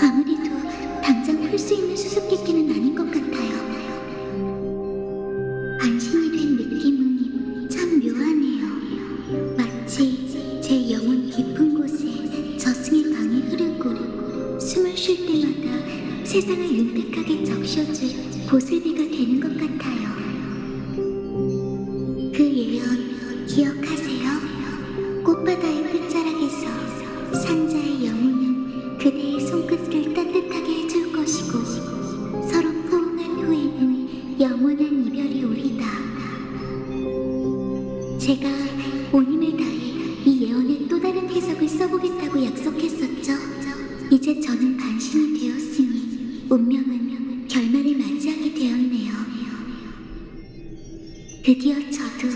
아무래도 당장 풀 수 있는 수수께끼는 아닌 것 같아요. 반신이 된 느낌은 참 묘하네요. 마치 제 영혼 깊은 곳에 저승의 강이 흐르고 숨을 쉴 때마다 세상을 윤택하게 적셔줄 보슬비가 되는 것 같아요. 그 예언 기억하세요? 꽃바다의 끝자락에서 산자의 영혼은 그대의 손끝을 따뜻하게 해줄 것이고, 서로 포옹한 후에는 영원한 이별이 오리다. 제가 온 힘을 다해 이 예언의 또 다른 해석을 써보겠다고 약속했었죠. 이제 저는 반신이 되었으니 운명은 결말을 맞이하게 되었네요. 드디어 저도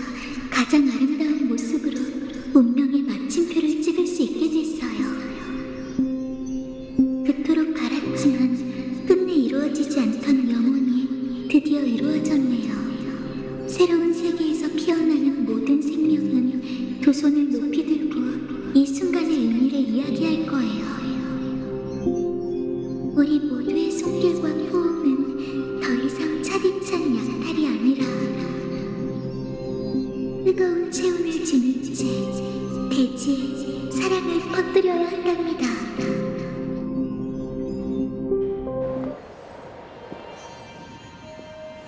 가장 아름다운 모습으로 운명의 마침표를 찍을 수 있게 됐어요. 그토록 바랐지만 끝내 이루어지지 않던 영혼이 드디어 이루어졌네요. 새로운 세계에서 피어나는 모든 생명은 두 손을 높이 들고 이 순간의 의미를 이야기할 거예요. 우리 모두의 손길과 포옹은 더 이상 차디찬 약탈이 아니라 뜨거운 체온을 주는 채 대지에 사랑을 퍼뜨려야 한답니다.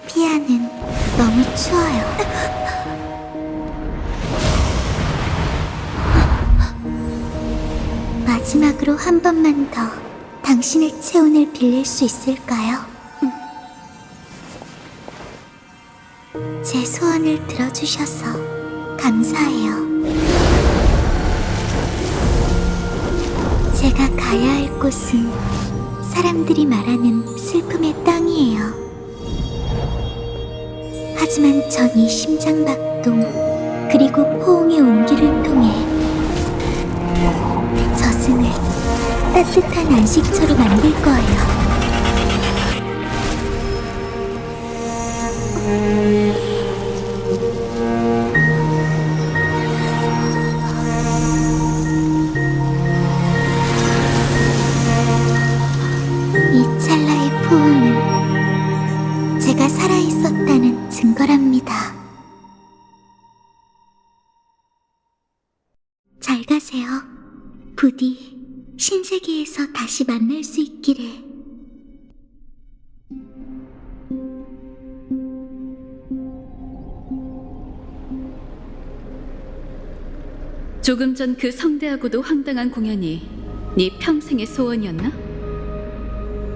피아는 너무 추워요. 마지막으로 한 번만 더 당신의 체온을 빌릴 수 있을까요? 제 소원을 들어주셔서 감사해요. 제가 가야 할 곳은 사람들이 말하는 슬픔의 땅이에요. 하지만 전 이 심장박동 그리고 포옹의 온기를 통해 저승을 따뜻한 안식처로 만들 거예요. 이 찰나의 포옹은 제가 살아있었다는 증거랍니다. 잘 가세요. 부디 신세계에서 다시 만날 수 있기를. 조금 전 그 성대하고도 황당한 공연이 네 평생의 소원이었나?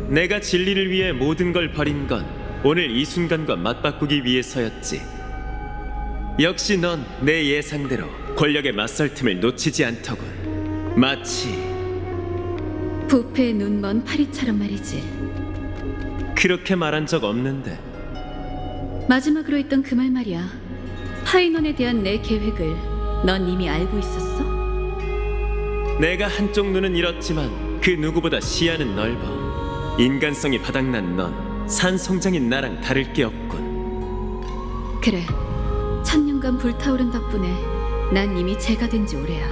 내가 진리를 위해 모든 걸 버린 건 오늘 이 순간과 맞바꾸기 위해서였지. 역시 넌 내 예상대로 권력의 맞설 틈을 놓치지 않더군. 마치 부패의 눈먼 파리처럼 말이지. 그렇게 말한 적 없는데. 마지막으로 했던 그 말 말이야. 파이논에 대한 내 계획을 넌 이미 알고 있었어? 내가 한쪽 눈은 잃었지만 그 누구보다 시야는 넓어. 인간성이 바닥난 넌 산송장인 나랑 다를 게 없군. 그래. 1000년간 불타오른 덕분에 난 이미 재가 된 지 오래야.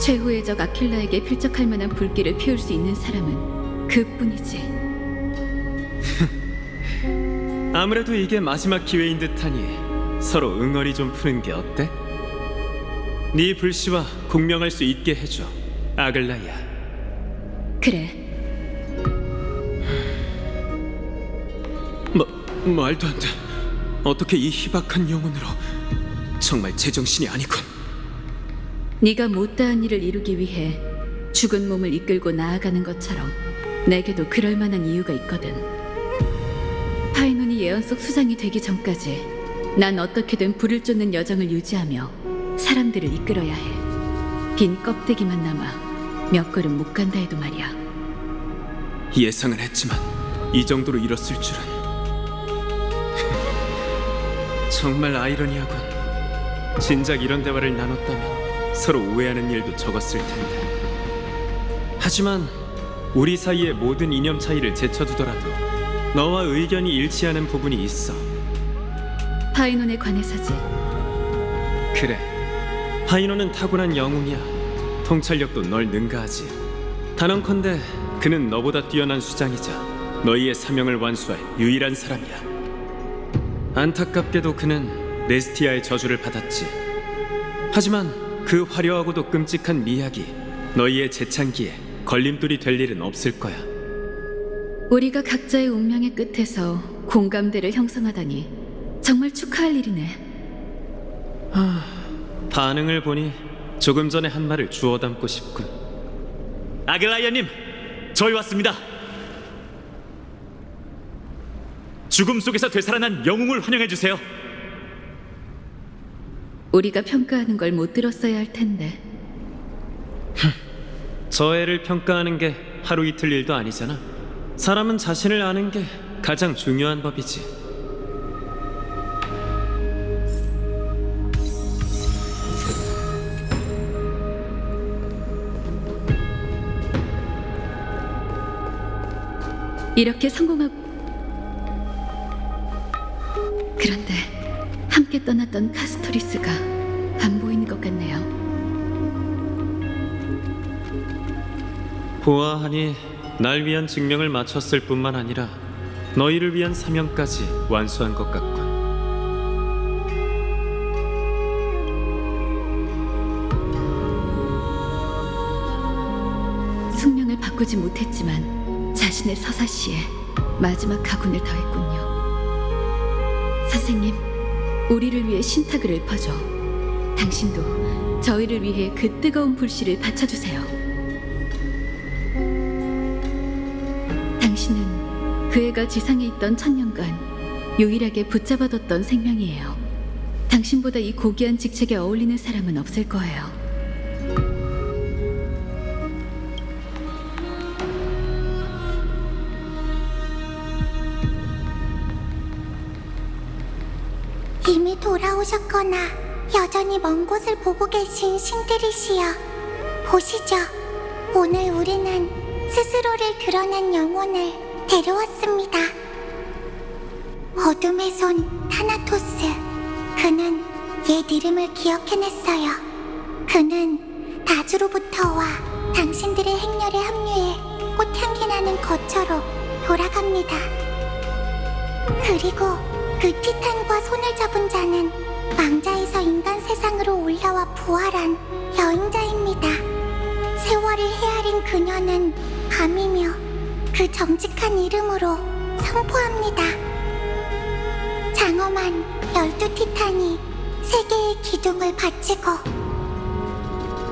최후의 적 아킬라에게 필적할 만한 불길을 피울 수 있는 사람은 그뿐이지. 아무래도 이게 마지막 기회인 듯하니 서로 응어리 좀 푸는 게 어때? 네 불씨와 공명할 수 있게 해줘, 아글라야. 그래. 말도 안 돼. 어떻게 이 희박한 영혼으로. 정말 제정신이 아니군. 네가 못다한 일을 이루기 위해 죽은 몸을 이끌고 나아가는 것처럼 내게도 그럴 만한 이유가 있거든. 파이논이 예언 속 수장이 되기 전까지 난 어떻게든 불을 쫓는 여정을 유지하며 사람들을 이끌어야 해. 빈 껍데기만 남아 몇 걸음 못 간다 해도 말이야. 예상은 했지만 이 정도로 잃었을 줄은. 정말 아이러니하군. 진작 이런 대화를 나눴다면 서로 오해하는 일도 적었을 텐데. 하지만 우리 사이의 모든 이념 차이를 제쳐두더라도 너와 의견이 일치하는 부분이 있어. 파이논에 관해서지. 그래, 파이논은 타고난 영웅이야. 통찰력도 널 능가하지. 단언컨대 그는 너보다 뛰어난 수장이자 너희의 사명을 완수할 유일한 사람이야. 안타깝게도 그는 네스티아의 저주를 받았지. 하지만 그 화려하고도 끔찍한 미학이 너희의 재창기에 걸림돌이 될 일은 없을 거야. 우리가 각자의 운명의 끝에서 공감대를 형성하다니 정말 축하할 일이네. 반응을 보니 조금 전에 한 말을 주워 담고 싶군. 아글라이아님, 저희 왔습니다. 죽음 속에서 되살아난 영웅을 환영해 주세요. 우리가 평가하는 걸 못 들었어야 할 텐데. 저 애를 평가하는 게 하루 이틀 일도 아니잖아. 사람은 자신을 아는 게 가장 중요한 법이지. 이렇게 성공하고. 그런데 함께 떠났던 카스토리스가 안 보이는 것 같네요. 보아하니 날 위한 증명을 마쳤을 뿐만 아니라 너희를 위한 사명까지 완수한 것 같군. 숙명을 바꾸지 못했지만 자신의 서사시에 마지막 가군을 더했군요. 선생님, 우리를 위해 신탁을 읊어줘. 당신도 저희를 위해 그 뜨거운 불씨를 받쳐주세요. 당신은 그 애가 지상에 있던 1000년간 유일하게 붙잡아뒀던 생명이에요. 당신보다 이 고귀한 직책에 어울리는 사람은 없을 거예요. 이미 돌아오셨거나 여전히 먼 곳을 보고 계신 신들이시여, 보시죠. 오늘 우리는 스스로를 드러낸 영혼을 데려왔습니다. 어둠의 손 타나토스. 그는 옛 이름을 기억해냈어요. 그는 다주로부터 와 당신들의 행렬에 합류해 꽃향기 나는 거처로 돌아갑니다. 그리고 그 티탄과 손을 잡은 자는 망자에서 인간 세상으로 올라와 부활한 여행자입니다. 세월을 헤아린 그녀는 밤이며 그 정직한 이름으로 선포합니다. 장엄한 12티탄이 세계의 기둥을 바치고,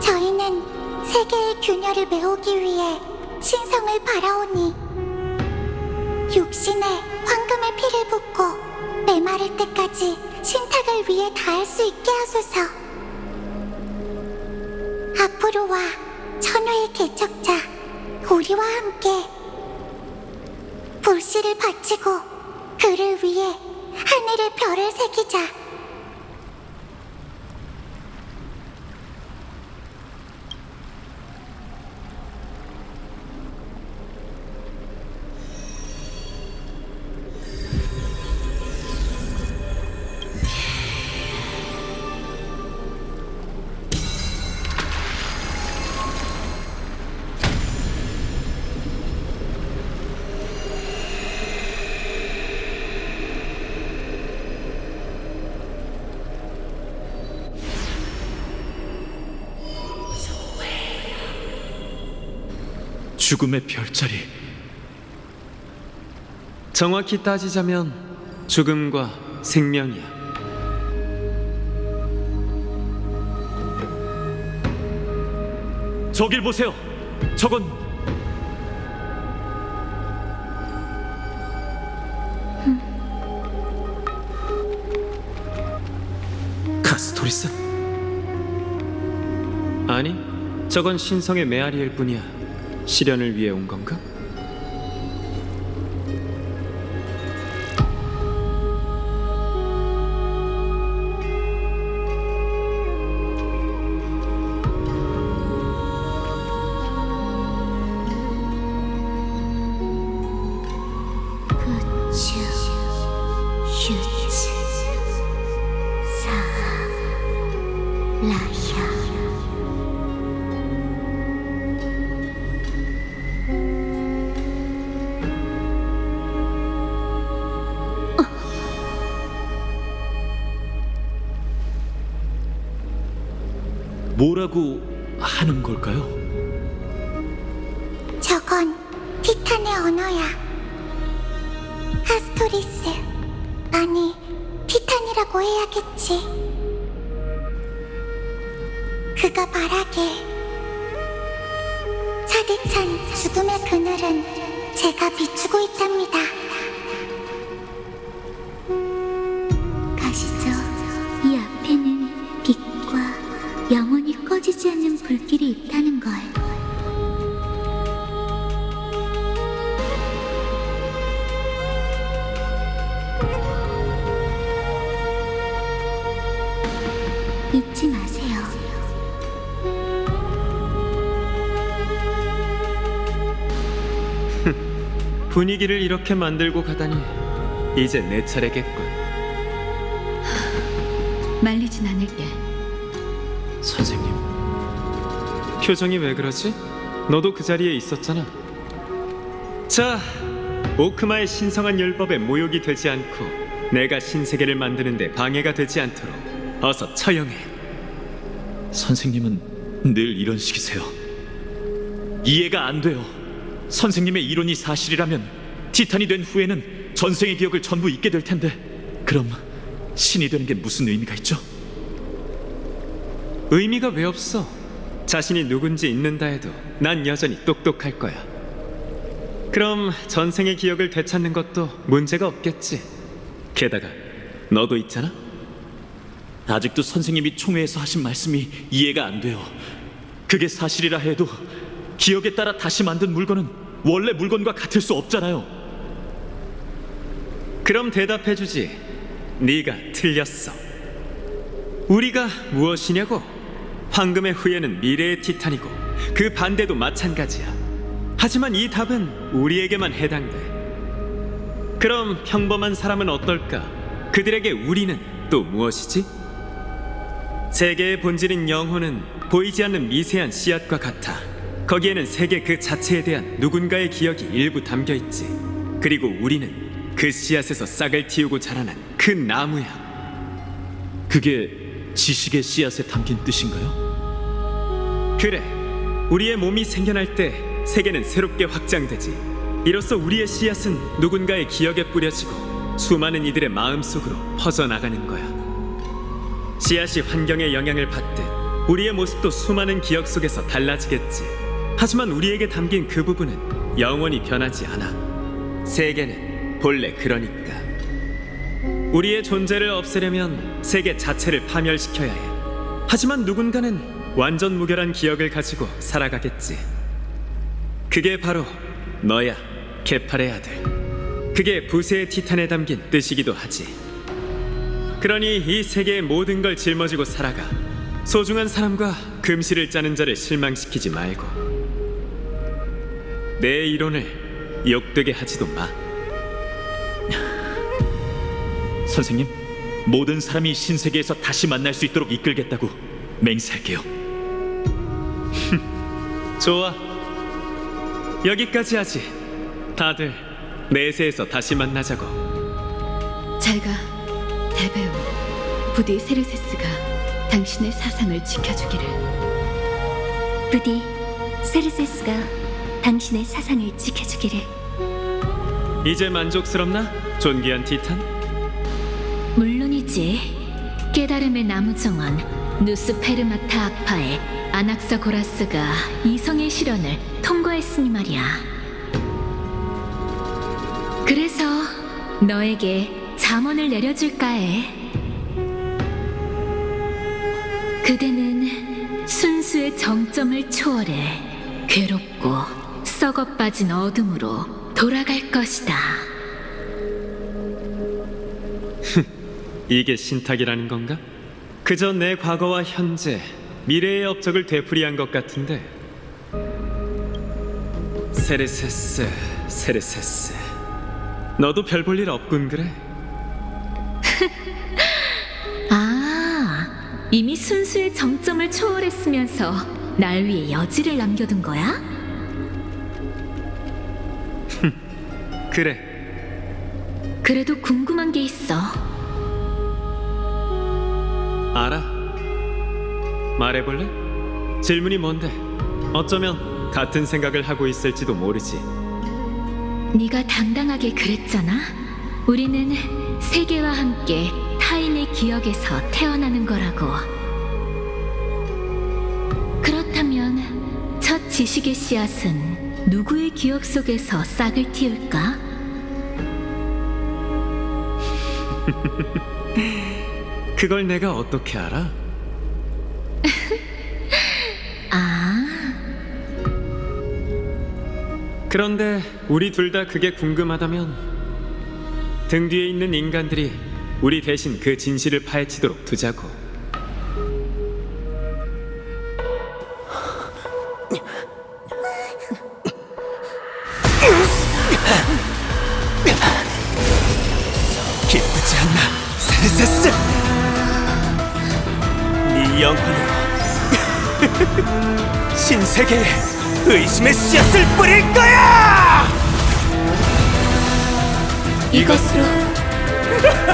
저희는 세계의 균열을 메우기 위해 신성을 바라오니 육신에 황금의 피를 붓고 메마를 때까지 신탁을 위해 다할 수 있게 하소서. 앞으로와 천우의 개척자 우리와 함께 불씨를 바치고 그를 위해 하늘의 별을 새기자. 죽음의 별자리. 정확히 따지자면 죽음과 생명이야. 저길 보세요. 저건 카스토리스? 아니, 저건 신성의 메아리일 뿐이야. 실현을 위해 온 건가? 부추, 휴츠, 사하, 라야. 뭐라고 하는 걸까요? 저건 티탄의 언어야. 카스토리스, 아니 티탄이라고 해야겠지. 그가 말하길 차디찬 죽음의 그늘은 제가 비추고 있답니다. 가시죠. 이 앞에는 빛과 영원히 꺼지지 않는 불길이 있다는 걸. 잊지 마세요. 분위기를 이렇게 만들고 가다니 이제 내 차례겠군. 말리진 않을게. 선생님. 표정이 왜 그러지? 너도 그 자리에 있었잖아. 자, 오크마의 신성한 율법에 모욕이 되지 않고 내가 신세계를 만드는데 방해가 되지 않도록 어서 처형해. 선생님은 늘 이런 식이세요. 이해가 안 돼요. 선생님의 이론이 사실이라면 티탄이 된 후에는 전생의 기억을 전부 잊게 될 텐데 그럼 신이 되는 게 무슨 의미가 있죠? 의미가 왜 없어? 자신이 누군지 잊는다 해도 난 여전히 똑똑할 거야. 그럼 전생의 기억을 되찾는 것도 문제가 없겠지. 게다가 너도 있잖아? 아직도 선생님이 총회에서 하신 말씀이 이해가 안 돼요. 그게 사실이라 해도 기억에 따라 다시 만든 물건은 원래 물건과 같을 수 없잖아요. 그럼 대답해주지. 네가 틀렸어. 우리가 무엇이냐고? 황금의 후예는 미래의 티탄이고 그 반대도 마찬가지야. 하지만 이 답은 우리에게만 해당돼. 그럼 평범한 사람은 어떨까? 그들에게 우리는 또 무엇이지? 세계의 본질인 영혼은 보이지 않는 미세한 씨앗과 같아. 거기에는 세계 그 자체에 대한 누군가의 기억이 일부 담겨있지. 그리고 우리는 그 씨앗에서 싹을 틔우고 자라난 그 나무야. 그게 지식의 씨앗에 담긴 뜻인가요? 그래, 우리의 몸이 생겨날 때 세계는 새롭게 확장되지. 이로써 우리의 씨앗은 누군가의 기억에 뿌려지고 수많은 이들의 마음속으로 퍼져나가는 거야. 씨앗이 환경의 영향을 받듯 우리의 모습도 수많은 기억 속에서 달라지겠지. 하지만 우리에게 담긴 그 부분은 영원히 변하지 않아. 세계는 본래 그러니까. 우리의 존재를 없애려면 세계 자체를 파멸시켜야 해. 하지만 누군가는 완전 무결한 기억을 가지고 살아가겠지. 그게 바로 너야, 게팔의 아들. 그게 부세의 티탄에 담긴 뜻이기도 하지. 그러니 이 세계의 모든 걸 짊어지고 살아가. 소중한 사람과 금실을 짜는 자를 실망시키지 말고 내 이론을 욕되게 하지도 마. 선생님, 모든 사람이 신세계에서 다시 만날 수 있도록 이끌겠다고 맹세할게요. 좋아. 여기까지 하지. 다들 내세에서 다시 만나자고. 잘가, 대배우. 부디 세르세스가 당신의 사상을 지켜주기를. 부디 세르세스가 당신의 사상을 지켜주기를. 이제 만족스럽나? 존귀한 티탄? 물론이지. 깨달음의 나무 정원 누스페르마타 악파의 아낙사고라스가 이성의 실현을 통과했으니 말이야. 그래서 너에게 잠언을 내려줄까 해. 그대는 순수의 정점을 초월해 괴롭고 썩어빠진 어둠으로 돌아갈 것이다. 이게 신탁이라는 건가? 그저 내 과거와 현재, 미래의 업적을 되풀이한 것 같은데. 세르세스, 세르세스. 너도 별 볼 일 없군 그래? 아, 이미 순수의 정점을 초월했으면서 날 위해 여지를 남겨둔 거야? 그래. 그래도 궁금한 게 있어. 알아. 말해볼래? 질문이 뭔데? 어쩌면 같은 생각을 하고 있을지도 모르지. 네가 당당하게 그랬잖아. 우리는 세계와 함께 타인의 기억에서 태어나는 거라고. 그렇다면 첫 지식의 씨앗은 누구의 기억 속에서 싹을 틔울까? 그걸 내가 어떻게 알아? 아, 그런데 우리 둘 다 그게 궁금하다면 등 뒤에 있는 인간들이 우리 대신 그 진실을 파헤치도록 두자고. 기쁘지 않나, 세르세스? 네 영혼으로 신세계에 의심의 씨앗을 뿌릴 거야! 이것으로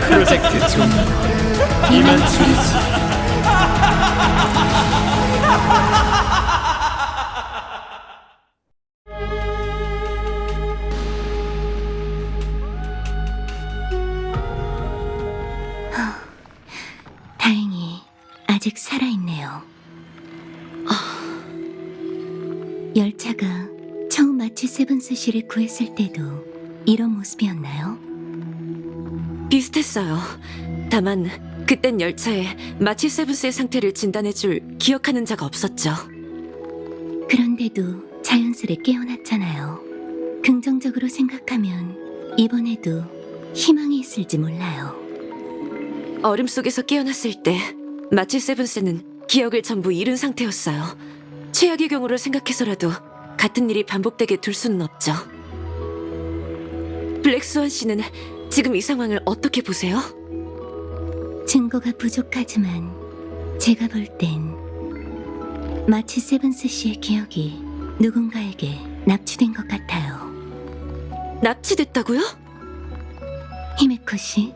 프로젝트 종료. 이만 줄이지. 다행히 아직 살아있네요. 열차가 처음 마치 세븐스 씨를 구했을 때도 이런 모습이었나요? 비슷했어요. 다만 그땐 열차에 마치 세븐스의 상태를 진단해줄 기억하는 자가 없었죠. 그런데도 자연스레 깨어났잖아요. 긍정적으로 생각하면 이번에도 희망이 있을지 몰라요. 얼음 속에서 깨어났을 때 마치 세븐스는 기억을 전부 잃은 상태였어요. 최악의 경우를 생각해서라도 같은 일이 반복되게 둘 수는 없죠. 블랙스완 씨는 지금 이 상황을 어떻게 보세요? 증거가 부족하지만 제가 볼 땐 마치 세븐스 씨의 기억이 누군가에게 납치된 것 같아요. 납치됐다고요? 히메코 씨,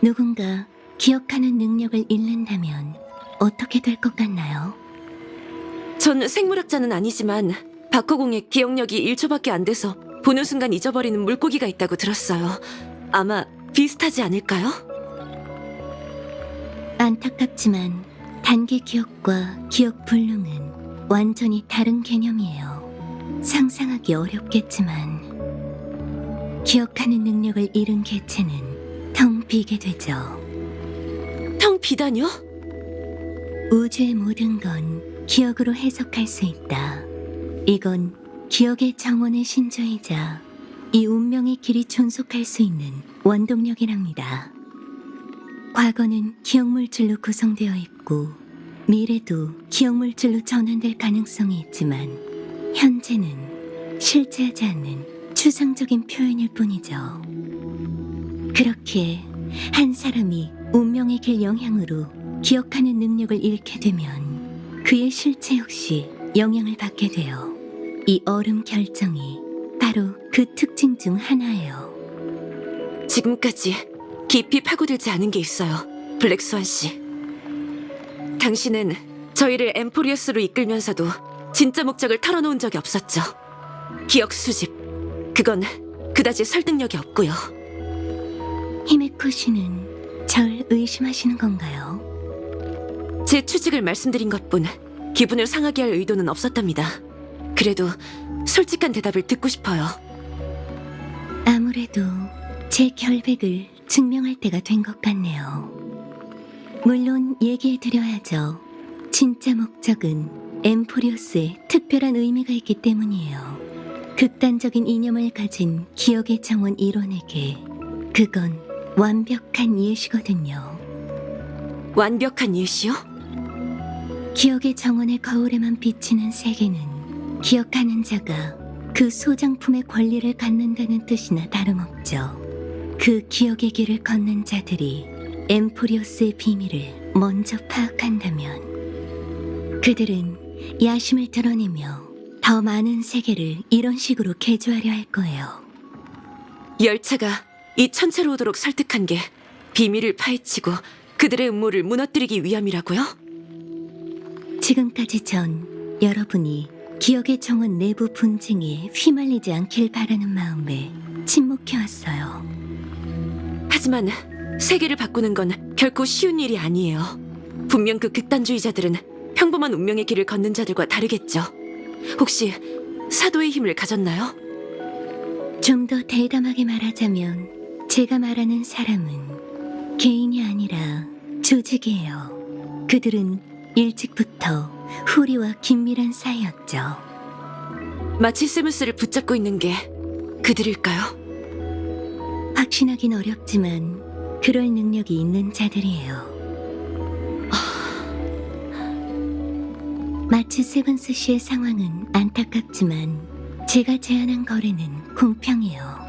누군가 기억하는 능력을 잃는다면 어떻게 될 것 같나요? 전 생물학자는 아니지만 박허공의 기억력이 1초밖에 안 돼서 보는 순간 잊어버리는 물고기가 있다고 들었어요. 아마 비슷하지 않을까요? 안타깝지만 단기 기억과 기억 불능은 완전히 다른 개념이에요. 상상하기 어렵겠지만 기억하는 능력을 잃은 개체는 텅 비게 되죠. 텅 비다뇨? 우주의 모든 건 기억으로 해석할 수 있다. 이건 기억의 정원의 신조이자 이 운명의 길이 존속할 수 있는 원동력이랍니다. 과거는 기억물질로 구성되어 있고 미래도 기억물질로 전환될 가능성이 있지만 현재는 실제하지 않는 추상적인 표현일 뿐이죠. 그렇기에 한 사람이 운명의 길 영향으로 기억하는 능력을 잃게 되면 그의 실체 역시 영향을 받게 돼요. 이 얼음 결정이 바로 그 특징 중 하나예요. 지금까지 깊이 파고들지 않은 게 있어요, 블랙스완 씨. 당신은 저희를 엠포리어스로 이끌면서도 진짜 목적을 털어놓은 적이 없었죠. 기억 수집, 그건 그다지 설득력이 없고요. 히메코 씨는 절 의심하시는 건가요? 제 추측을 말씀드린 것뿐 기분을 상하게 할 의도는 없었답니다. 그래도 솔직한 대답을 듣고 싶어요. 아무래도 제 결백을 증명할 때가 된 것 같네요. 물론 얘기해 드려야죠. 진짜 목적은 엠포리오스에 특별한 의미가 있기 때문이에요. 극단적인 이념을 가진 기억의 정원 일원에게 그건 완벽한 예시거든요. 완벽한 예시요? 기억의 정원의 거울에만 비치는 세계는 기억하는 자가 그 소장품의 권리를 갖는다는 뜻이나 다름없죠. 그 기억의 길을 걷는 자들이 엠포리오스의 비밀을 먼저 파악한다면 그들은 야심을 드러내며 더 많은 세계를 이런 식으로 개조하려 할 거예요. 열차가 이 천체로 오도록 설득한 게 비밀을 파헤치고 그들의 음모를 무너뜨리기 위함이라고요? 지금까지 전 여러분이 기억의 정원 내부 분쟁에 휘말리지 않길 바라는 마음에 침묵해왔어요. 하지만 세계를 바꾸는 건 결코 쉬운 일이 아니에요. 분명 그 극단주의자들은 평범한 운명의 길을 걷는 자들과 다르겠죠. 혹시 사도의 힘을 가졌나요? 좀 더 대담하게 말하자면 제가 말하는 사람은 개인이 아니라 조직이에요. 그들은 일찍부터 후리와 긴밀한 사이였죠. 마치 세븐스를 붙잡고 있는 게 그들일까요? 확신하긴 어렵지만 그럴 능력이 있는 자들이에요. 마치 세븐스 씨의 상황은 안타깝지만 제가 제안한 거래는 공평해요.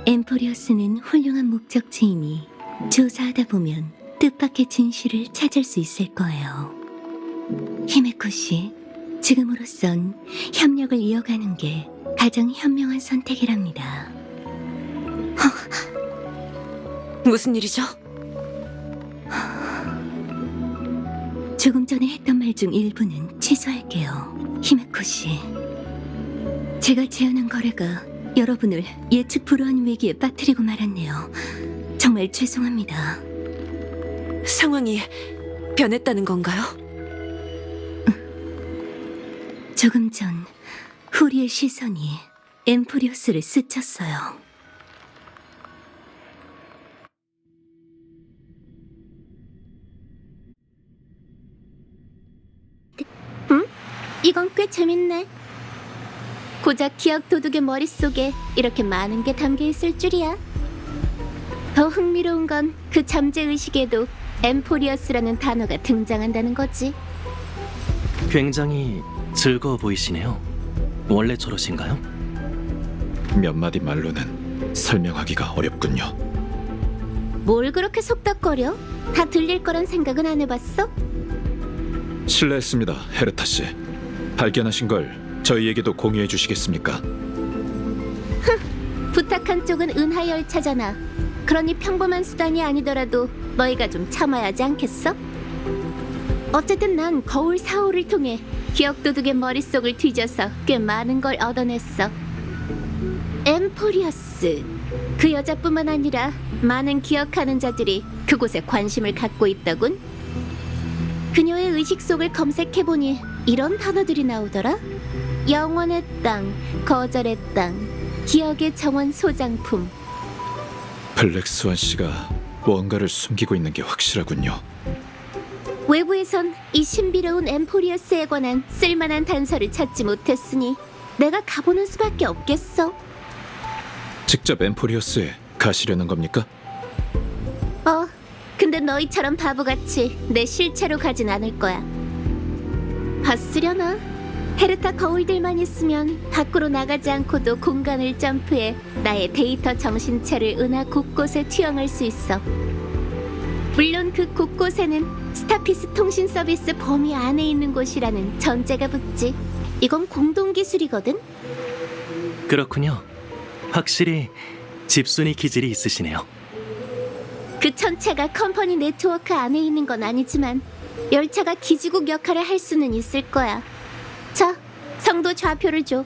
엠포리어스는 훌륭한 목적지이니 조사하다 보면 뜻밖의 진실을 찾을 수 있을 거예요. 히메코 씨, 지금으로선 협력을 이어가는 게 가장 현명한 선택이랍니다. 무슨 일이죠? 조금 전에 했던 말 중 일부는 취소할게요. 히메코 씨, 제가 제안한 거래가 여러분을 예측 불허한 위기에 빠뜨리고 말았네요. 정말 죄송합니다. 상황이 변했다는 건가요? 조금 전 후리의 시선이 엠포리오스를 스쳤어요. 이건 꽤 재밌네. 고작 기억 도둑의 머릿속에 이렇게 많은 게 담겨 있을 줄이야. 더 흥미로운 건 그 잠재의식에도 엠포리어스라는 단어가 등장한다는 거지. 굉장히 즐거워 보이시네요. 원래 저러신가요? 몇 마디 말로는 설명하기가 어렵군요. 뭘 그렇게 속닥거려? 다 들릴 거란 생각은 안 해봤어? 실례했습니다, 헤르타 씨. 발견하신 걸 저희에게도 공유해 주시겠습니까? 부탁한 쪽은 은하 열차잖아. 그러니 평범한 수단이 아니더라도 너희가 좀 참아야 하지 않겠어? 어쨌든 난 거울 사호를 통해 기억 도둑의 머릿속을 뒤져서 꽤 많은 걸 얻어냈어. 엠포리어스, 그 여자뿐만 아니라 많은 기억하는 자들이 그곳에 관심을 갖고 있더군. 그녀의 의식 속을 검색해보니 이런 단어들이 나오더라. 영원의 땅, 거절의 땅, 기억의 정원 소장품. 블랙스완 씨가 뭔가를 숨기고 있는 게 확실하군요. 외부에선 이 신비로운 엠포리어스에 관한 쓸만한 단서를 찾지 못했으니 내가 가보는 수밖에 없겠어. 직접 엠포리어스에 가시려는 겁니까? 근데 너희처럼 바보같이 내 실체로 가진 않을 거야. 봤으려나? 헤르타 거울들만 있으면 밖으로 나가지 않고도 공간을 점프해 나의 데이터 정신체를 은하 곳곳에 투영할 수 있어. 물론 그 곳곳에는 스타피스 통신 서비스 범위 안에 있는 곳이라는 전제가 붙지. 이건 공동 기술이거든. 그렇군요. 확실히 집순이 기질이 있으시네요. 그 전체가 컴퍼니 네트워크 안에 있는 건 아니지만 열차가 기지국 역할을 할 수는 있을 거야. 자, 성도 좌표를 줘.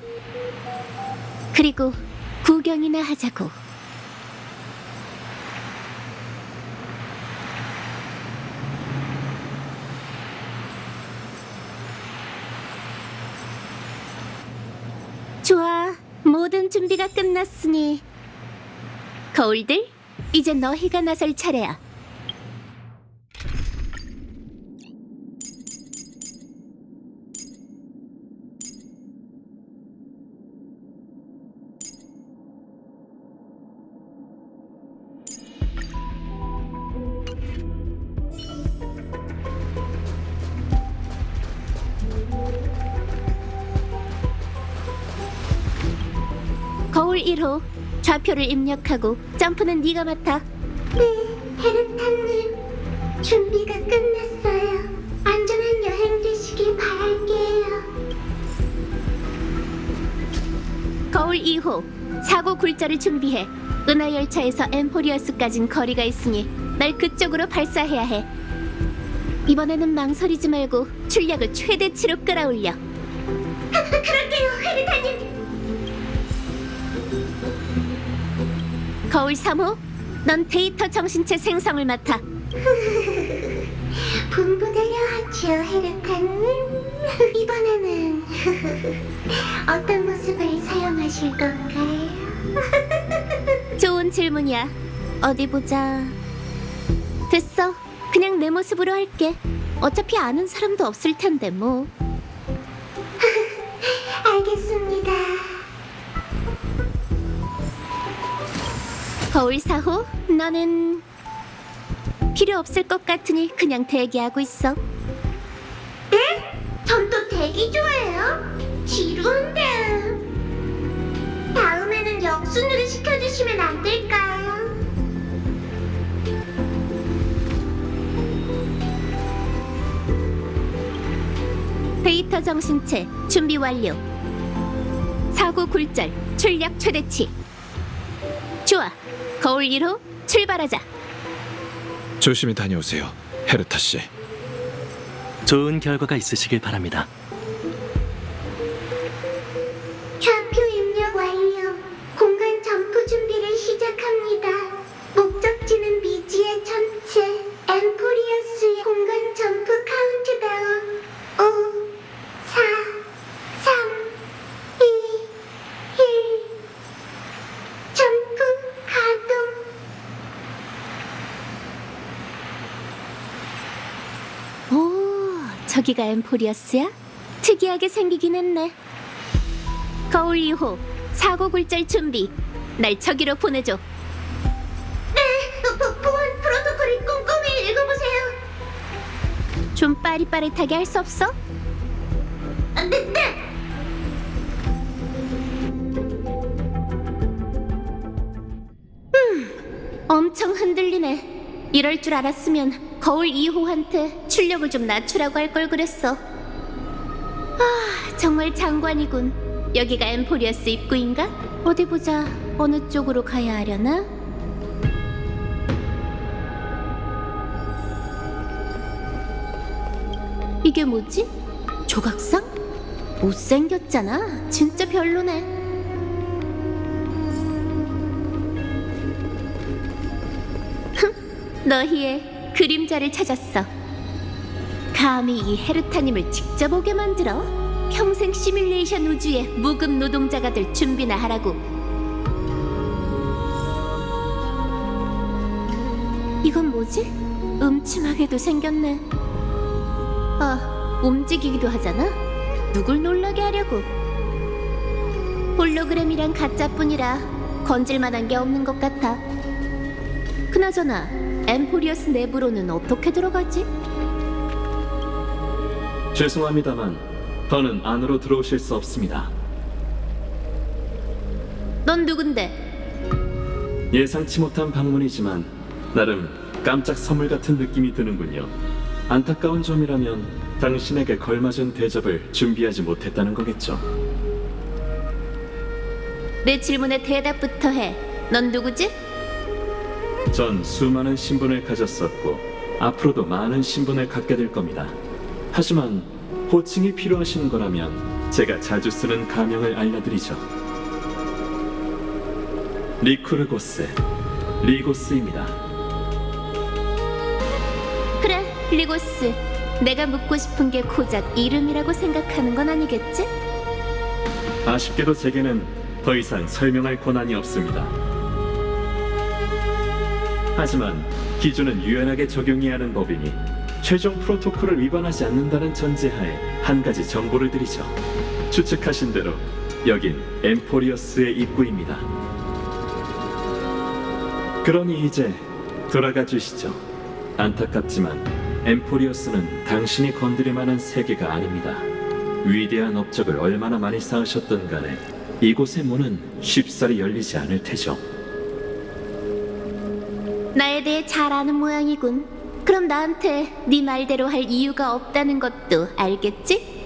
그리고 구경이나 하자고. 좋아, 모든 준비가 끝났으니 거울들, 이제 너희가 나설 차례야. 거울 1호, 좌표를 입력하고 점프는 네가 맡아. 네, 헤르타님. 준비가 끝났어요. 안전한 여행 되시길 바랄게요. 거울 2호, 사고 굴절을 준비해. 은하 열차에서 엠포리어스까진 거리가 있으니 날 그쪽으로 발사해야 해. 이번에는 망설이지 말고 출력을 최대치로 끌어올려. 그럴게요, 헤르타님. 거울 3호, 넌 데이터 정신체 생성을 맡아. 분부대로 하죠, 헤르타님. 이번에는 어떤 모습을 사용하실 건가요? 좋은 질문이야. 어디 보자. 됐어. 그냥 내 모습으로 할게. 어차피 아는 사람도 없을 텐데 뭐. 알겠습니다. 거울 4호, 너는 필요 없을 것 같으니 그냥 대기하고 있어. 네? 전 또 대기 좋아해요? 지루한데. 다음에는 역순으로 시켜주시면 안 될까요? 데이터 정신체 준비 완료. 사고 굴절 출력 최대치. 좋아. 거울 1호 출발하자. 조심히 다녀오세요, 헤르타 씨. 좋은 결과가 있으시길 바랍니다. 좌표 입력 완료. 공간 점프 준비를 시작합니다. 목적지는 미지의 전체 엠포리어스의 공간 점프 카운트다운 5, 4, 3, 2, 1. 점프 가동. 오, 저기가 엠포리어스야? 특이하게 생기긴 했네. 거울 2호 사고 굴절 준비. 날 저기로 보내줘. 네, 보안 프로토콜을 꼼꼼히 읽어보세요. 좀 빠릿빠릿하게 할 수 없어? 네. 엄청 흔들리네. 이럴 줄 알았으면 거울 2호한테 출력을 좀 낮추라고 할 걸 그랬어. 아, 정말 장관이군. 여기가 엠포리어스 입구인가? 어디 보자. 어느 쪽으로 가야 하려나? 이게 뭐지? 조각상? 못생겼잖아. 진짜 별로네. 너희의 그림자를 찾았어. 감히 이 헤르타님을 직접 오게 만들어? 평생 시뮬레이션 우주에 무급 노동자가 될 준비나 하라고. 이건 뭐지? 음침하게도 생겼네. 아, 움직이기도 하잖아? 누굴 놀라게 하려고. 홀로그램이란 가짜뿐이라 건질만한 게 없는 것 같아. 그나저나 엠포리어스 내부로는 어떻게 들어가지? 죄송합니다만 더는 안으로 들어오실 수 없습니다. 넌 누군데? 예상치 못한 방문이지만 나름 깜짝 선물 같은 느낌이 드는군요. 안타까운 점이라면 당신에게 걸맞은 대접을 준비하지 못했다는 거겠죠. 내 질문에 대답부터 해. 넌 누구지? 전 수많은 신분을 가졌었고 앞으로도 많은 신분을 갖게 될 겁니다. 하지만 호칭이 필요하신 거라면 제가 자주 쓰는 가명을 알려드리죠. 리쿠르고스, 리고스입니다. 그래, 리고스. 내가 묻고 싶은 게 고작 이름이라고 생각하는 건 아니겠지? 아쉽게도 제게는 더 이상 설명할 권한이 없습니다. 하지만 기준은 유연하게 적용해야 하는 법이니 최종 프로토콜을 위반하지 않는다는 전제하에 한 가지 정보를 드리죠. 추측하신 대로 여긴 엠포리어스의 입구입니다. 그러니 이제 돌아가 주시죠. 안타깝지만 엠포리어스는 당신이 건드릴 만한 세계가 아닙니다. 위대한 업적을 얼마나 많이 쌓으셨던 간에 이곳의 문은 쉽사리 열리지 않을 테죠. 나에 대해 잘 아는 모양이군. 그럼 나한테 네 말대로 할 이유가 없다는 것도 알겠지?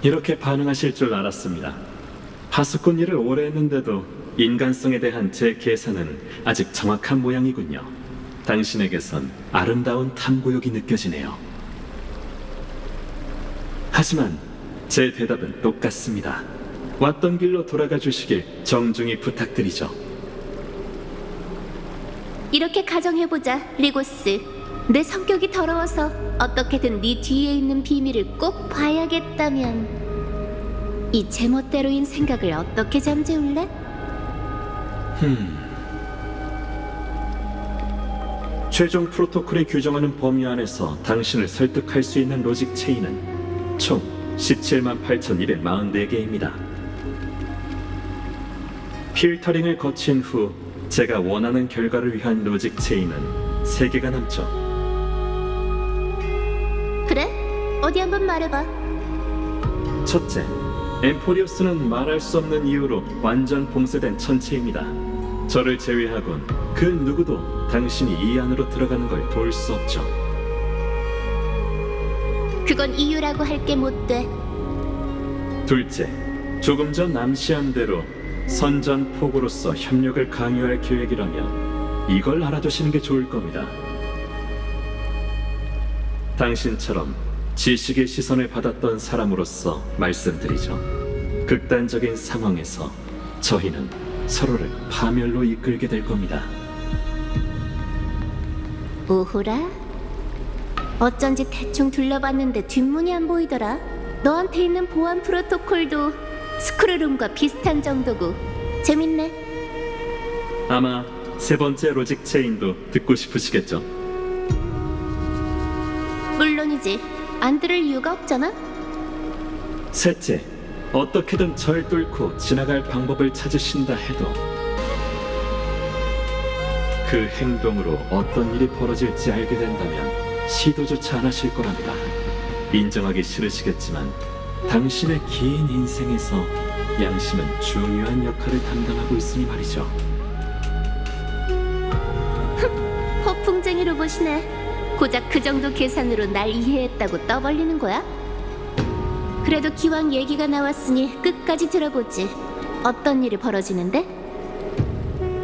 이렇게 반응하실 줄 알았습니다. 파수꾼 일을 오래 했는데도 인간성에 대한 제 계산은 아직 정확한 모양이군요. 당신에게선 아름다운 탐구욕이 느껴지네요. 하지만 제 대답은 똑같습니다. 왔던 길로 돌아가 주시길 정중히 부탁드리죠. 이렇게 가정해보자, 리고스. 내 성격이 더러워서 어떻게든 네 뒤에 있는 비밀을 꼭 봐야겠다면 이 제멋대로인 생각을 어떻게 잠재울래? 최종 프로토콜이 규정하는 범위 안에서 당신을 설득할 수 있는 로직 체인은 총 178,244개입니다. 필터링을 거친 후 제가 원하는 결과를 위한 로직 체인은 3개가 남죠. 그래? 어디 한번 말해봐. 첫째, 엠포리오스는 말할 수 없는 이유로 완전 봉쇄된 천체입니다. 저를 제외하곤 그 누구도 당신이 이 안으로 들어가는 걸 도울 수 없죠. 그건 이유라고 할 게 못 돼. 둘째, 조금 전 암시한 대로 선전포고로서 협력을 강요할 계획이라면 이걸 알아두시는 게 좋을 겁니다. 당신처럼 지식의 시선을 받았던 사람으로서 말씀드리죠. 극단적인 상황에서 저희는 서로를 파멸로 이끌게 될 겁니다. 오호라? 어쩐지 대충 둘러봤는데 뒷문이 안 보이더라. 너한테 있는 보안 프로토콜도 스크루룸과 비슷한 정도고 재밌네. 아마 3번째 로직 체인도 듣고 싶으시겠죠? 물론이지. 안 들을 이유가 없잖아. 셋째, 어떻게든 절 뚫고 지나갈 방법을 찾으신다 해도 그 행동으로 어떤 일이 벌어질지 알게 된다면 시도조차 안 하실 거랍니다. 인정하기 싫으시겠지만 당신의 긴 인생에서 양심은 중요한 역할을 담당하고 있으니 말이죠. 허풍쟁이 로봇이네. 고작 그 정도 계산으로 날 이해했다고 떠벌리는 거야? 그래도 기왕 얘기가 나왔으니 끝까지 들어보지. 어떤 일이 벌어지는데?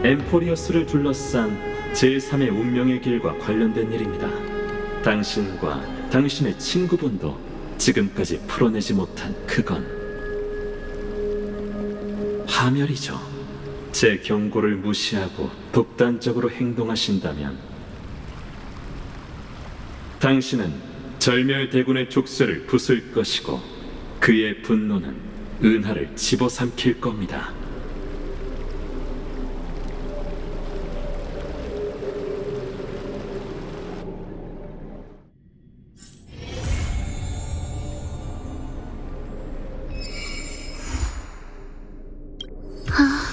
엠포리어스를 둘러싼 제3의 운명의 길과 관련된 일입니다. 당신과 당신의 친구분도 지금까지 풀어내지 못한 그건 파멸이죠. 제 경고를 무시하고 독단적으로 행동하신다면 당신은 절멸대군의 족쇄를 부술 것이고 그의 분노는 은하를 집어삼킬 겁니다. 아,